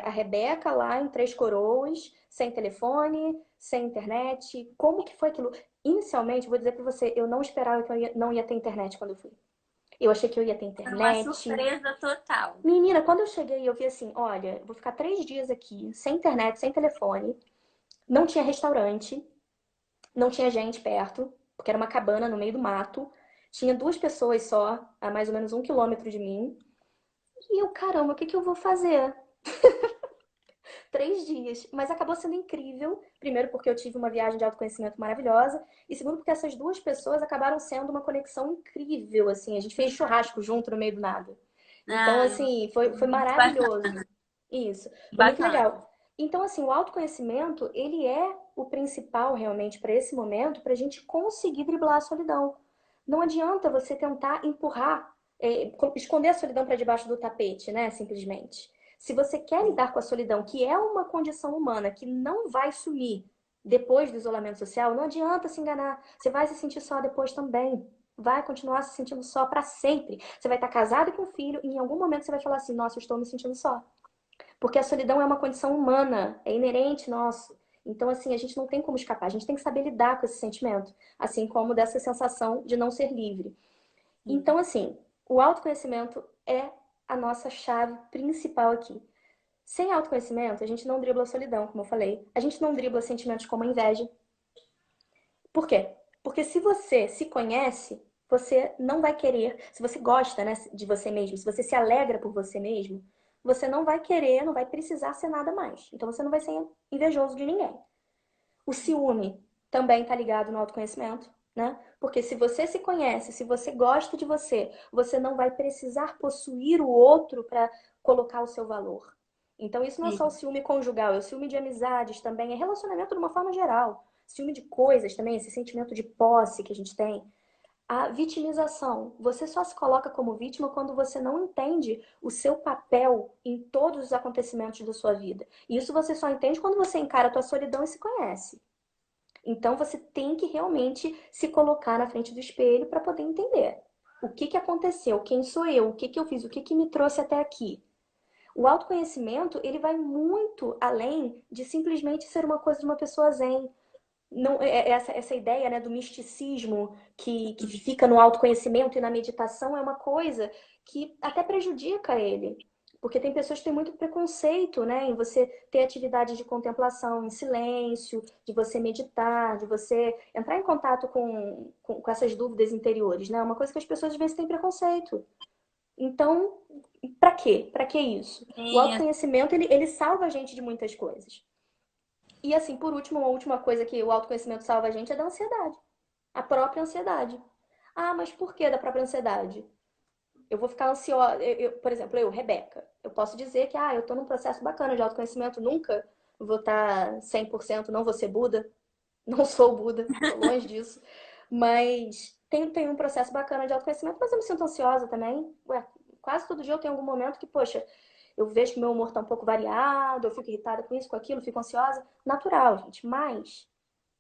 B: A Rebeca lá em Três Coroas, sem telefone, sem internet. Como que foi aquilo? Inicialmente, vou dizer para você, eu não esperava que não ia ter internet quando eu fui. Eu achei que eu ia ter
A: Foi uma
B: internet.
A: surpresa total.
B: Menina, quando eu cheguei, eu vi assim, olha, eu vou ficar 3 dias aqui, sem internet, sem telefone. Não tinha restaurante, não tinha gente perto, porque era uma cabana no meio do mato. Tinha 2 pessoas só, a mais ou menos 1 quilômetro de mim. E eu, caramba, o que que eu vou fazer? 3 dias. Mas acabou sendo incrível. Primeiro, porque eu tive uma viagem de autoconhecimento maravilhosa. E segundo, porque essas 2 pessoas acabaram sendo uma conexão incrível, assim. A gente fez churrasco junto no meio do nada. Então,
A: Ah,
B: assim, foi
A: muito bacana.
B: maravilhoso. Isso, foi muito
A: Bacana.
B: legal. Então, assim, o autoconhecimento, ele é o principal realmente para esse momento, para a gente conseguir driblar a solidão. Não adianta você tentar empurrar, esconder a solidão para debaixo do tapete, né? Simplesmente. Se você quer lidar com a solidão, que é uma condição humana que não vai sumir depois do isolamento social, não adianta se enganar. Você vai se sentir só depois também. Vai continuar se sentindo só para sempre. Você vai estar casado e com filho e em algum momento você vai falar assim: nossa, eu estou me sentindo só. Porque a solidão é uma condição humana, é inerente nosso. Então, assim, a gente não tem como escapar, a gente tem que saber lidar com esse sentimento, assim como dessa sensação de não ser livre.
A: Sim.
B: Então, assim, o autoconhecimento é a nossa chave principal aqui. Sem autoconhecimento, a gente não dribla a solidão, como eu falei. A gente não dribla sentimentos como a inveja. Por quê? Porque se você se conhece, você não vai querer, se você gosta, né, de você mesmo, se você se alegra por você mesmo, você não vai querer, não vai precisar ser nada mais. Então você não vai ser invejoso de ninguém. O ciúme também está ligado no autoconhecimento, né? Porque se você se conhece, se você gosta de você, você não vai precisar possuir o outro para colocar o seu valor. Então isso não é só o
A: Sim.
B: ciúme conjugal, é o ciúme de amizades também, é relacionamento de uma forma geral. ciúme de coisas também, esse sentimento de posse que a gente tem. A vitimização. Você só se coloca como vítima quando você não entende o seu papel em todos os acontecimentos da sua vida. E isso você só entende quando você encara a tua solidão e se conhece. Então você tem que realmente se colocar na frente do espelho para poder entender o que que aconteceu, quem sou eu, o que que eu fiz, o que que me trouxe até aqui. O autoconhecimento, ele vai muito além de simplesmente ser uma coisa de uma pessoa zen. Não, essa ideia, né, do misticismo que fica no autoconhecimento e na meditação é uma coisa que até prejudica ele. Porque tem pessoas que têm muito preconceito, né, em você ter atividade de contemplação em silêncio, de você meditar, de você entrar em contato com essas dúvidas interiores, né? É uma coisa que as pessoas às vezes têm preconceito. Então, para quê? Para que isso? O
A: Sim,
B: autoconhecimento, ele salva a gente de muitas coisas. E assim, por último, uma última coisa que o autoconhecimento salva a gente é da ansiedade. A própria ansiedade. Ah, mas por que da própria ansiedade? Eu vou ficar ansiosa. Por exemplo, Rebeca, eu posso dizer que eu tô num processo bacana de autoconhecimento, nunca vou estar 100%, não vou ser Buda, não sou Buda, tô longe disso. Mas tem um processo bacana de autoconhecimento, mas eu me sinto ansiosa também. Ué, quase todo dia eu tenho algum momento que, poxa, eu vejo que meu humor tá um pouco variado, eu fico irritada com isso, com aquilo, fico ansiosa. Natural, gente. Mas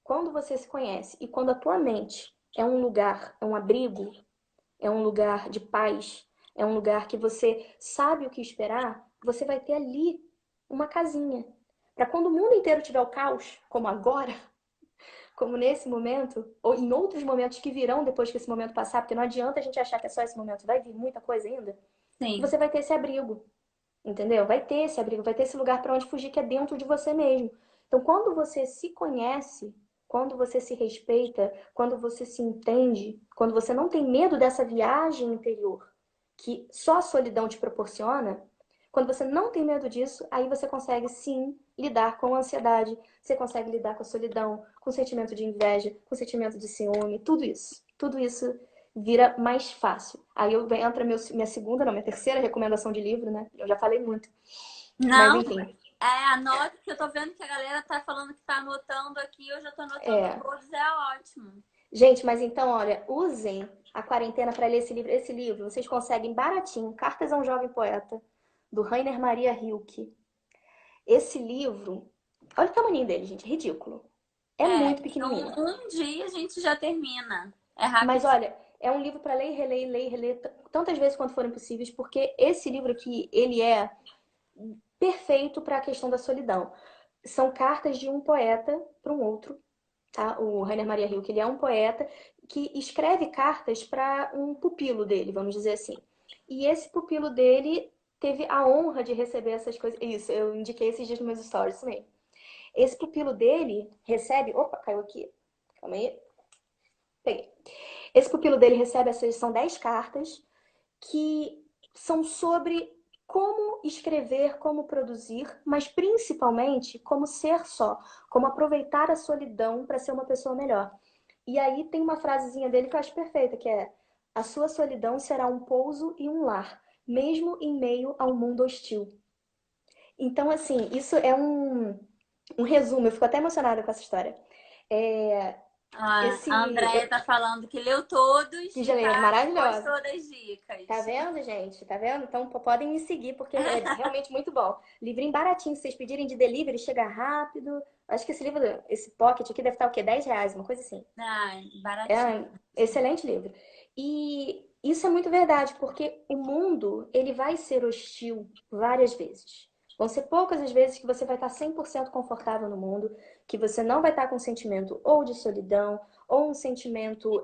B: quando você se conhece e quando a tua mente é um lugar, é um abrigo, é um lugar de paz, é um lugar que você sabe o que esperar, você vai ter ali uma casinha. Para quando o mundo inteiro tiver o caos, como agora, como nesse momento, ou em outros momentos que virão depois que esse momento passar, porque não adianta a gente achar que é só esse momento, vai vir muita coisa ainda,
A: sim.
B: você vai ter esse abrigo. Entendeu? Vai ter esse abrigo, vai ter esse lugar para onde fugir que é dentro de você mesmo. Então, quando você se conhece, quando você se respeita, quando você se entende, quando você não tem medo dessa viagem interior que só a solidão te proporciona, quando você não tem medo disso, aí você consegue sim lidar com a ansiedade, você consegue lidar com a solidão, com o sentimento de inveja, com o sentimento de ciúme, tudo isso. Tudo isso vira mais fácil. Aí entra minha segunda, não, minha terceira recomendação de livro, né? Eu já falei muito. Mas
A: Não,
B: enfim,
A: anota que eu tô vendo que a galera tá falando que tá anotando aqui, eu já tô anotando
B: é.
A: todos, é ótimo.
B: Gente, mas então, olha, usem a quarentena para ler esse livro. Esse livro vocês conseguem baratinho. Cartas a um Jovem Poeta, do Rainer Maria Rilke. Esse livro, olha o tamanho dele, gente, é ridículo. É muito pequenininho.
A: Um dia a gente já termina. É
B: Mas
A: rapidinho.
B: olha, é um livro para ler e reler tantas vezes quanto forem possíveis, porque esse livro aqui, ele é perfeito para a questão da solidão. São cartas de um poeta para um outro, tá? O Rainer Maria Rilke, ele é um poeta que escreve cartas para um pupilo dele, vamos dizer assim. E esse pupilo dele teve a honra de receber essas coisas. Isso, eu indiquei esses dias nos meus stories também. Esse pupilo dele recebe. Opa, caiu aqui. Calma aí. Peguei. Esse pupilo dele recebe essas. São 10 cartas que são sobre como escrever, como produzir, mas principalmente como ser só, como aproveitar a solidão para ser uma pessoa melhor. E aí tem uma frasezinha dele que eu acho perfeita, que é: a sua solidão será um pouso e um lar, mesmo em meio a um mundo hostil. Então, assim, isso é um resumo, eu fico até emocionada com essa história. É,
A: A Andrea tá falando que leu todos
B: que
A: e
B: já é maravilhosa.
A: gostou das dicas.
B: Tá vendo, gente? Tá vendo? Então podem me seguir, porque é realmente muito bom. Livrinho baratinho, se vocês pedirem de delivery, chega rápido. Acho que esse livro, esse pocket aqui deve estar o quê? R$ 10, uma coisa assim. É
A: Baratinho.
B: um excelente livro. E isso é muito verdade, porque o mundo, ele vai ser hostil várias vezes. Vão ser poucas as vezes que você vai estar 100% confortável no mundo, que você não vai estar com um sentimento ou de solidão, ou um sentimento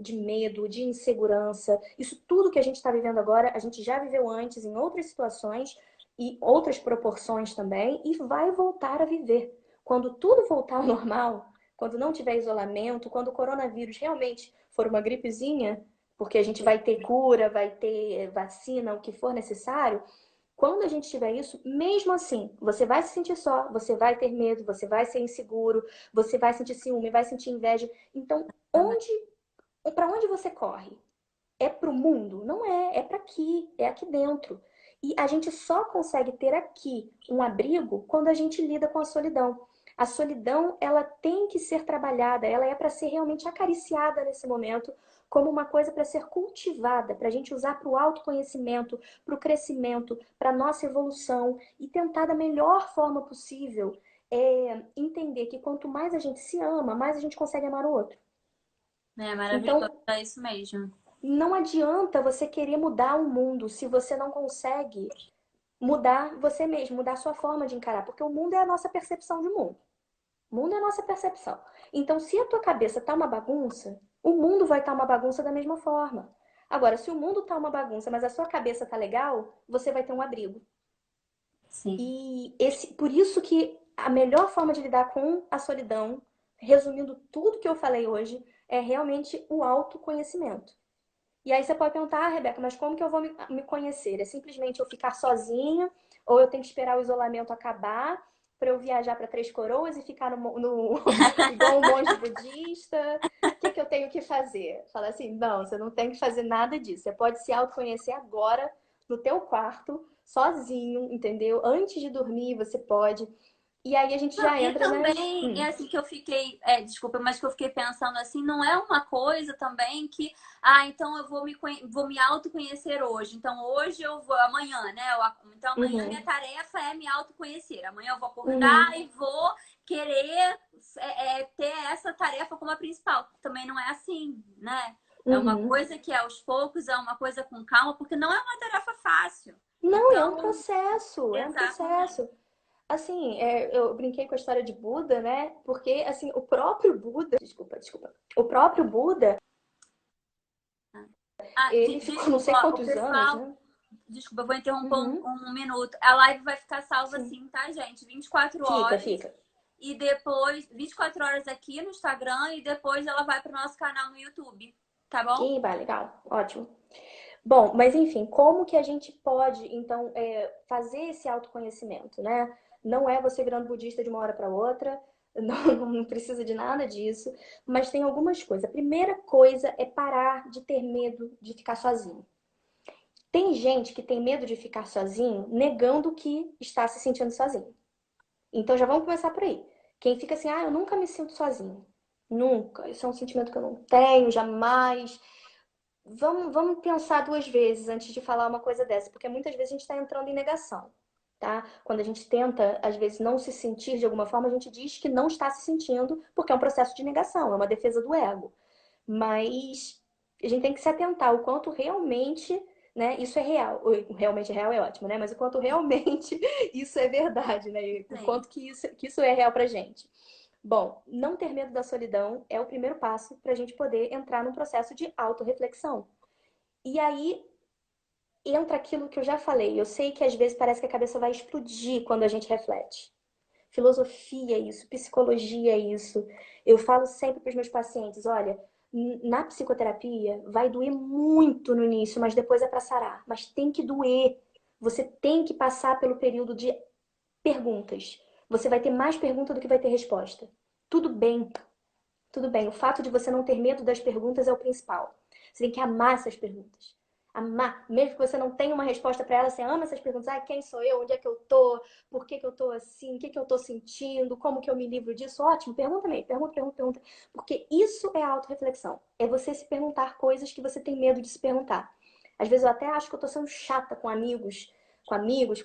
B: de medo, de insegurança. Isso tudo que a gente está vivendo agora, a gente já viveu antes em outras situações e outras proporções também, e vai voltar a viver. Quando tudo voltar ao normal, quando não tiver isolamento, quando o coronavírus realmente for uma gripezinha, porque a gente vai ter cura, vai ter vacina, o que for necessário, quando a gente tiver isso, mesmo assim, você vai se sentir só, você vai ter medo, você vai ser inseguro, você vai sentir ciúme, vai sentir inveja. Então, para onde você corre? É pro mundo? Não é, é para aqui, é aqui dentro. E a gente só consegue ter aqui um abrigo quando a gente lida com a solidão. A solidão, ela tem que ser trabalhada, ela é para ser realmente acariciada nesse momento, como uma coisa para ser cultivada, para a gente usar para o autoconhecimento, para o crescimento, para a nossa evolução e tentar da melhor forma possível entender que quanto mais a gente se ama, mais a gente consegue amar o outro.
A: É maravilhoso,
B: Então,
A: é isso mesmo.
B: não adianta você querer mudar o mundo se você não consegue mudar você mesmo, mudar a sua forma de encarar, porque o mundo é a nossa percepção de mundo. O mundo é a nossa percepção. Então, se a tua cabeça tá uma bagunça, o mundo vai estar uma bagunça da mesma forma. Agora, se o mundo tá uma bagunça, mas a sua cabeça tá legal, você vai ter um abrigo.
A: Sim.
B: E por isso que a melhor forma de lidar com a solidão, resumindo tudo que eu falei hoje, é realmente o autoconhecimento. E aí você pode perguntar, Rebeca, mas como que eu vou me conhecer? É simplesmente eu ficar sozinha, ou eu tenho que esperar o isolamento acabar para eu viajar para Três Coroas e ficar igual um monge budista? O que eu tenho que fazer? Fala assim, não, você não tem que fazer nada disso. Você pode se autoconhecer agora, no teu quarto, sozinho, entendeu? Antes de dormir, você pode. E aí a gente
A: Não,
B: já
A: e
B: entra nas...
A: também, é assim que eu fiquei, desculpa, mas que eu fiquei pensando assim, não é uma coisa também que, então eu vou me autoconhecer hoje. Então hoje eu vou, amanhã, né? Então amanhã minha
B: Uhum,
A: tarefa é me autoconhecer. Amanhã eu vou acordar
B: uhum,
A: e vou querer ter essa tarefa como a principal. Também não é assim, né? É uma
B: uhum.
A: coisa que é aos poucos, é uma coisa com calma, porque não é uma tarefa fácil.
B: Não, é um
A: Então,
B: processo, é um
A: exatamente.
B: processo. Assim, eu brinquei com a história de Buda, né? Porque, assim, o próprio Buda, desculpa, o próprio Buda, ele ficou não sei
A: Desculpa, ó, o
B: quantos anos,
A: pessoal.
B: né?
A: Desculpa, eu vou interromper
B: Uhum,
A: um minuto. A live vai ficar salva
B: sim.
A: assim, tá, gente? 24
B: Fica,
A: horas.
B: fica.
A: E depois, 24 horas aqui no Instagram e depois ela vai pro nosso canal no YouTube. Tá bom?
B: Vai, legal, ótimo. Bom, mas enfim, como que a gente pode, então, fazer esse autoconhecimento, né? Não é você virando budista de uma hora para outra, não precisa de nada disso, mas tem algumas coisas. A primeira coisa é parar de ter medo de ficar sozinho. Tem gente que tem medo de ficar sozinho, negando que está se sentindo sozinho. Então já vamos começar por aí. Quem fica assim, eu nunca me sinto sozinho. Nunca. Isso é um sentimento que eu não tenho, jamais. Vamos pensar duas vezes antes de falar uma coisa dessa, porque muitas vezes a gente está entrando em negação, tá? Quando a gente tenta, às vezes, não se sentir de alguma forma, a gente diz que não está se sentindo, porque é um processo de negação, é uma defesa do ego. Mas a gente tem que se atentar o quanto realmente, né, isso é real. O realmente real é ótimo, né? Mas o quanto realmente isso é verdade, né? E o
A: Sim.
B: quanto que isso é real pra gente. Bom, não ter medo da solidão é o primeiro passo para a gente poder entrar num processo de autorreflexão. E aí entra aquilo que eu já falei. Eu sei que às vezes parece que a cabeça vai explodir quando a gente reflete. Filosofia é isso, psicologia é isso. Eu falo sempre para os meus pacientes, olha, na psicoterapia vai doer muito no início, mas depois é para sarar. Mas tem que doer. Você tem que passar pelo período de perguntas. Você vai ter mais pergunta do que vai ter resposta. Tudo bem, tudo bem. O fato de você não ter medo das perguntas é o principal. Você tem que amar essas perguntas. Amar. Mesmo que você não tenha uma resposta para elas, você ama essas perguntas. Quem sou eu? Onde é que eu tô? Por que eu tô assim? O que eu tô sentindo? Como que eu me livro disso? Ótimo. Pergunta mesmo. Pergunta. Porque isso é a autorreflexão. É você se perguntar coisas que você tem medo de se perguntar. Às vezes eu até acho que eu tô sendo chata com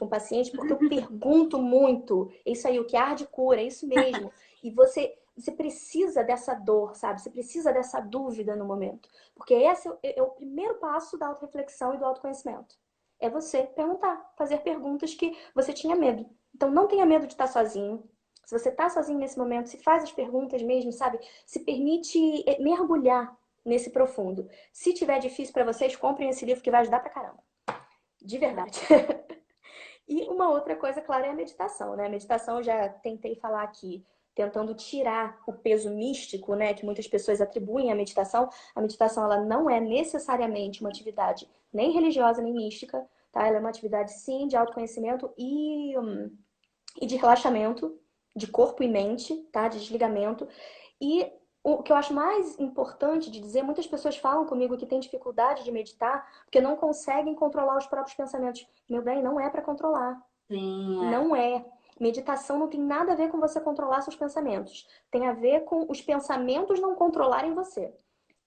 B: pacientes, porque eu pergunto muito. É isso aí, o que arde cura, é isso mesmo. E você precisa dessa dor, sabe? Você precisa dessa dúvida no momento. Porque esse é o primeiro passo da autorreflexão e do autoconhecimento. É você perguntar, fazer perguntas que você tinha medo. Então não tenha medo de estar sozinho. Se você está sozinho nesse momento, se faz as perguntas mesmo, sabe? Se permite mergulhar nesse profundo. Se tiver difícil para vocês, comprem esse livro que vai ajudar pra caramba. De verdade. E uma outra coisa, claro, é a meditação, né? A meditação eu já tentei falar aqui, tentando tirar o peso místico, né, que muitas pessoas atribuem à meditação. A meditação, ela não é necessariamente uma atividade nem religiosa, nem mística, tá? Ela é uma atividade, sim, de autoconhecimento e de relaxamento, de corpo e mente, tá? De desligamento. E o que eu acho mais importante de dizer, muitas pessoas falam comigo que têm dificuldade de meditar porque não conseguem controlar os próprios pensamentos. Meu bem, não é para controlar.
A: Sim, é.
B: Não é. Meditação não tem nada a ver com você controlar seus pensamentos. Tem a ver com os pensamentos não controlarem você.
A: E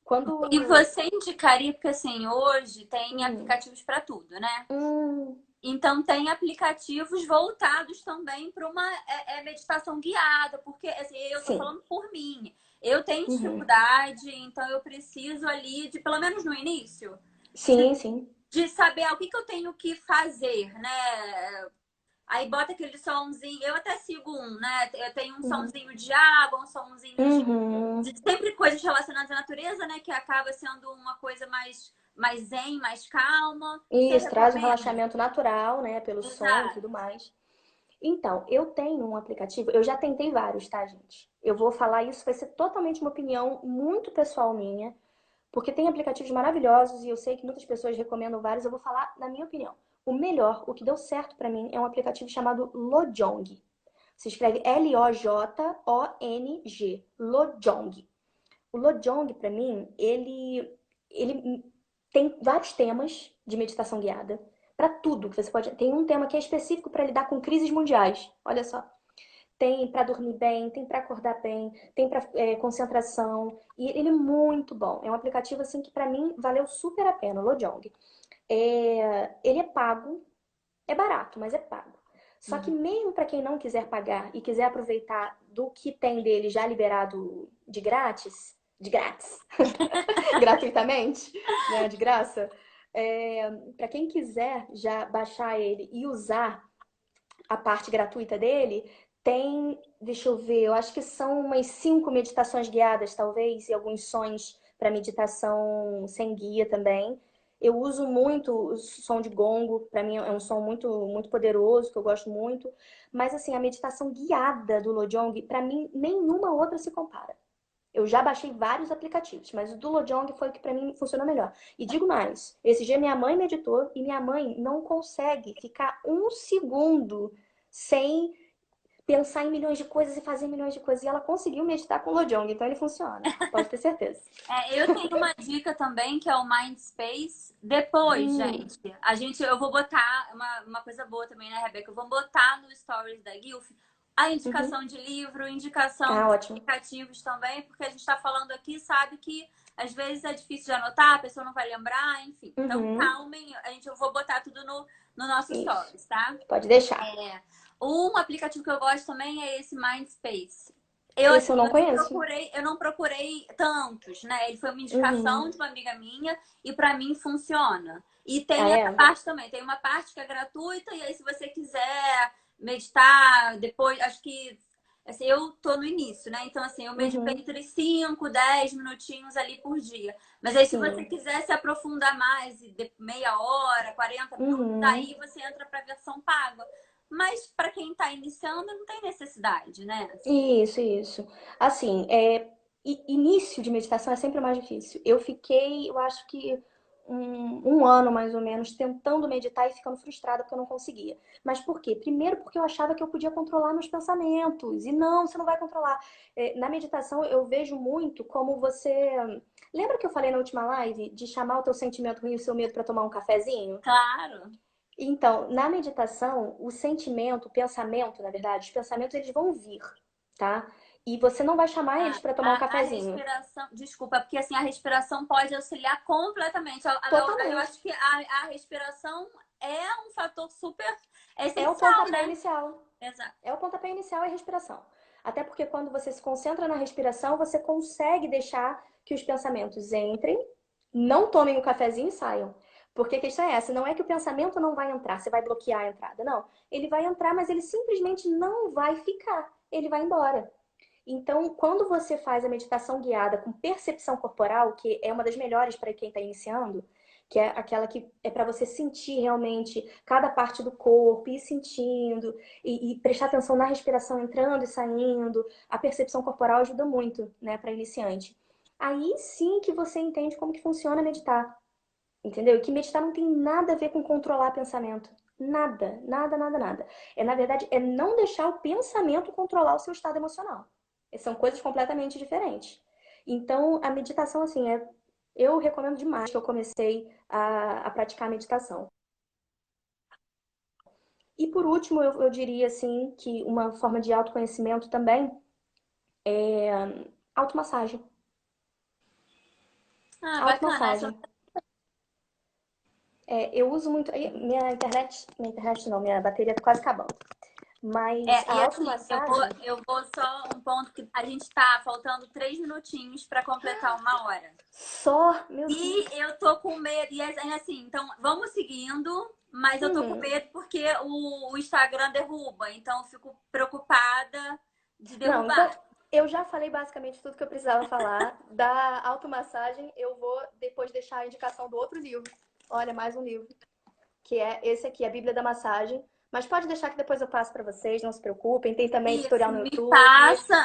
B: Quando...
A: você indicaria, porque assim, hoje tem
B: Hum,
A: aplicativos para tudo, né?
B: hum,
A: Então tem aplicativos voltados também para uma meditação guiada, porque assim, eu tô
B: sim.
A: falando por mim. Eu tenho
B: Uhum.
A: dificuldade, então eu preciso ali de, pelo menos no início,
B: Sim, sim.
A: de saber o que que eu tenho que fazer, né? Aí bota aquele somzinho, eu até sigo um, né? Eu tenho um
B: Uhum.
A: somzinho de água, um somzinho
B: Uhum.
A: de sempre coisas relacionadas à natureza, né? Que acaba sendo uma coisa mais zen, mais calma. Você
B: Isso, traz um
A: recomenda?
B: relaxamento natural, né? Pelo som e
A: Exato.
B: tudo mais. Então, eu tenho um aplicativo, eu já tentei vários, tá, gente? Eu vou falar isso, vai ser totalmente uma opinião muito pessoal minha, porque tem aplicativos maravilhosos e eu sei que muitas pessoas recomendam vários, eu vou falar na minha opinião. O melhor, o que deu certo pra mim, é um aplicativo chamado Lojong. Se escreve Lojong, Lojong. O Lojong, pra mim, ele tem vários temas de meditação guiada. Pra tudo que você pode. Tem um tema que é específico pra lidar com crises mundiais. Olha só. Tem pra dormir bem, tem pra acordar bem, tem pra concentração. E ele é muito bom. É um aplicativo assim que pra mim valeu super a pena, o Lojong. Ele é pago, é barato, mas é pago. Só que
A: Uhum.
B: mesmo para quem não quiser pagar e quiser aproveitar do que tem dele já liberado de grátis, gratuitamente, né, de graça, para quem quiser já baixar ele e usar a parte gratuita dele, tem, deixa eu ver, eu acho que são umas 5 meditações guiadas, talvez, e alguns sons para meditação sem guia também. Eu uso muito o som de gongo, para mim é um som muito poderoso, que eu gosto muito. Mas assim, a meditação guiada do Lojong, para mim, nenhuma outra se compara. Eu já baixei vários aplicativos, mas o do Lojong foi o que para mim funcionou melhor. E digo mais, esse dia minha mãe meditou e minha mãe não consegue ficar um segundo sem pensar em milhões de coisas e fazer milhões de coisas. E ela conseguiu meditar com o Lojong, então ele funciona. Pode ter certeza.
A: Eu tenho uma dica também que é o Mind Space. Depois,
B: Hum,
A: eu vou botar uma coisa boa também, né, Rebeca? Eu vou botar no Stories da Guilf a
B: uhum.
A: indicação de livro, indicação
B: Ah,
A: de
B: ótimo.
A: aplicativos também, porque a gente está falando aqui, sabe que às vezes é difícil de anotar, a pessoa não vai lembrar, enfim. Então,
B: Uhum.
A: calmem, eu vou botar tudo no nosso
B: Isso.
A: Stories, tá?
B: Pode deixar.
A: É. Um aplicativo que eu gosto também é esse Mindspace. Eu,
B: Esse
A: assim,
B: eu não conheço.
A: eu não procurei tantos, né? Ele foi uma indicação
B: Uhum.
A: de uma amiga minha e para mim funciona. E
B: Ah,
A: tem essa
B: é?
A: parte também. Tem uma parte que é gratuita e aí se você quiser meditar depois, acho que assim, eu tô no início, né? Então, assim, eu medito
B: Uhum.
A: entre 5, 10 minutinhos ali por dia. Mas aí, se você
B: Sim.
A: quiser se aprofundar mais, meia hora, 40 minutos,
B: Uhum.
A: daí você entra para a versão paga. Mas para quem está iniciando, não tem necessidade, né? Assim.
B: Isso, isso. Assim, início de meditação é sempre mais difícil. Eu fiquei, eu acho que um ano mais ou menos tentando meditar e ficando frustrada porque eu não conseguia. Mas por quê? Primeiro porque eu achava que eu podia controlar meus pensamentos. E não, você não vai controlar. Na meditação eu vejo muito como você. Lembra que eu falei na última live de chamar o teu sentimento ruim e o seu medo para tomar um cafezinho?
A: Claro.
B: Então, na meditação, o sentimento, o pensamento, na verdade, os pensamentos eles vão vir, tá? E você não vai chamar eles para tomar um
A: A
B: cafezinho.
A: respiração, desculpa, porque assim a respiração pode auxiliar completamente. Eu
B: Totalmente.
A: acho que a respiração é um fator super
B: É o
A: essencial,
B: pontapé
A: né?
B: inicial.
A: Exato.
B: É o pontapé inicial é a respiração. Até porque quando você se concentra na respiração, você consegue deixar que os pensamentos entrem, não tomem o cafezinho e saiam. Porque a questão é essa, não é que o pensamento não vai entrar, você vai bloquear a entrada, não. Ele vai entrar, mas ele simplesmente não vai ficar, ele vai embora. Então, quando você faz a meditação guiada com percepção corporal, que é uma das melhores para quem está iniciando, que é aquela que é para você sentir realmente cada parte do corpo, ir sentindo e prestar atenção na respiração entrando e saindo, a percepção corporal ajuda muito, né, para iniciante. Aí sim que você entende como que funciona meditar, entendeu? E que meditar não tem nada a ver com controlar pensamento. Nada, nada, nada, nada. Na verdade, é não deixar o pensamento controlar o seu estado emocional. São coisas completamente diferentes. Então, a meditação, assim, eu recomendo demais que eu comecei a praticar a meditação. E por último, eu diria assim que uma forma de autoconhecimento também é automassagem.
A: Ah, bacana.
B: Automassagem. Eu uso muito. Minha internet não, minha bateria tá quase acabando. Mas a
A: E assim,
B: automassagem,
A: eu vou só um ponto que a gente tá faltando 3 minutinhos para completar 1 hora.
B: só, meu Deus.
A: E eu tô com medo, e assim, então vamos seguindo, mas eu tô com
B: Uhum.
A: medo porque o Instagram derruba, então eu fico preocupada de
B: Não, então
A: derrubar.
B: eu já falei basicamente tudo que eu precisava falar. Da automassagem, eu vou depois deixar a indicação do outro livro. Olha, mais um livro, que é esse aqui, A Bíblia da Massagem. Mas pode deixar que depois eu passo para vocês, não se preocupem. Tem também
A: Isso,
B: tutorial no YouTube.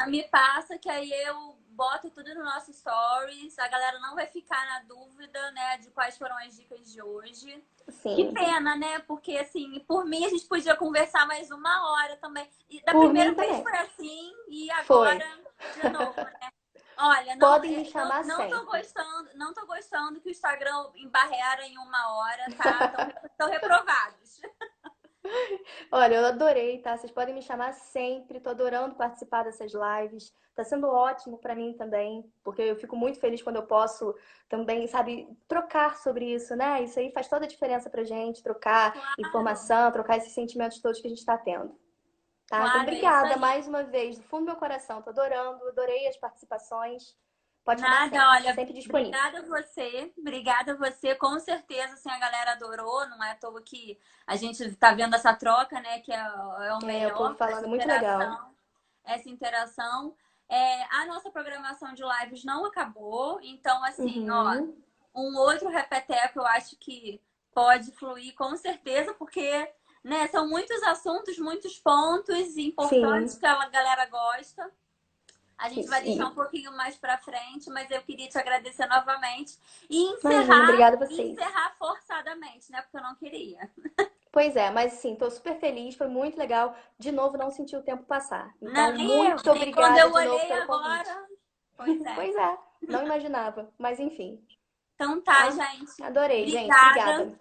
A: me passa, que aí eu boto tudo no nosso stories. A galera não vai ficar na dúvida, né, de quais foram as dicas de hoje. Que
B: Sim,
A: pena, né? Porque, assim, por mim a gente podia conversar mais 1 hora também. E da
B: por
A: primeira
B: mim
A: vez
B: também.
A: foi assim, e
B: Foi.
A: agora de novo, né? Olha,
B: Podem me chamar sempre.
A: não tô gostando que o Instagram embarrera em 1 hora, tá? Estão reprovados.
B: Olha, eu adorei, tá? Vocês podem me chamar sempre. Tô adorando participar dessas lives. Tá sendo ótimo para mim também, porque eu fico muito feliz quando eu posso também, sabe, trocar sobre isso, né? Isso aí faz toda a diferença pra gente, trocar
A: Claro,
B: informação, trocar esses sentimentos todos que a gente tá tendo, tá? Então,
A: claro, é isso
B: obrigada
A: aí.
B: mais uma vez, do fundo do meu coração. Tô adorando, adorei as participações. Pode chamar
A: Nada,
B: sempre,
A: olha,
B: sempre disponível.
A: obrigada a você, com certeza, assim, a galera adorou, não é à toa que a gente tá vendo essa troca, né, que é o
B: O povo
A: melhor,
B: falando muito legal.
A: essa interação. A nossa programação de lives não acabou, então, assim, ó,
B: Uhum.
A: um outro repeteco eu acho que pode fluir com certeza, porque, né, são muitos assuntos, muitos pontos importantes
B: Sim,
A: que a galera gosta. A gente vai
B: isso.
A: deixar um pouquinho mais para frente, mas eu queria te agradecer novamente e
B: Imagina, obrigada a vocês.
A: encerrar forçadamente, né? Porque eu não queria.
B: Pois é, mas sim, tô super feliz, foi muito legal. De novo, não senti o tempo passar.
A: Não,
B: Então,
A: nem eu.
B: muito
A: Nem quando
B: obrigada
A: eu
B: de novo
A: olhei
B: pelo convite.
A: agora. Pois é.
B: Pois é, não imaginava, mas enfim,
A: Então tá,
B: tá?
A: gente.
B: Adorei, gente,
A: Obrigada.
B: obrigada.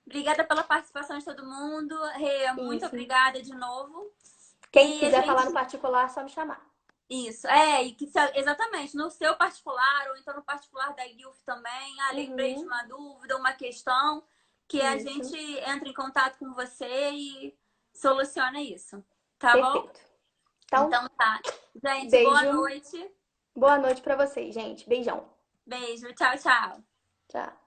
A: Obrigada pela participação de todo mundo. Rê, muito
B: Isso.
A: obrigada de novo.
B: Quem
A: E a
B: quiser falar no
A: gente.
B: particular, só me chamar.
A: Isso, e que exatamente, no seu particular, ou então no particular da Guilf também, lembrei de
B: Uhum,
A: uma dúvida, uma questão, que a gente
B: isso,
A: entra em contato com você e soluciona isso, tá bom?
B: perfeito. Então,
A: Então tá. Gente, boa
B: beijo,
A: noite.
B: boa noite pra vocês, gente. Beijão.
A: Beijo, tchau, tchau.
B: Tchau.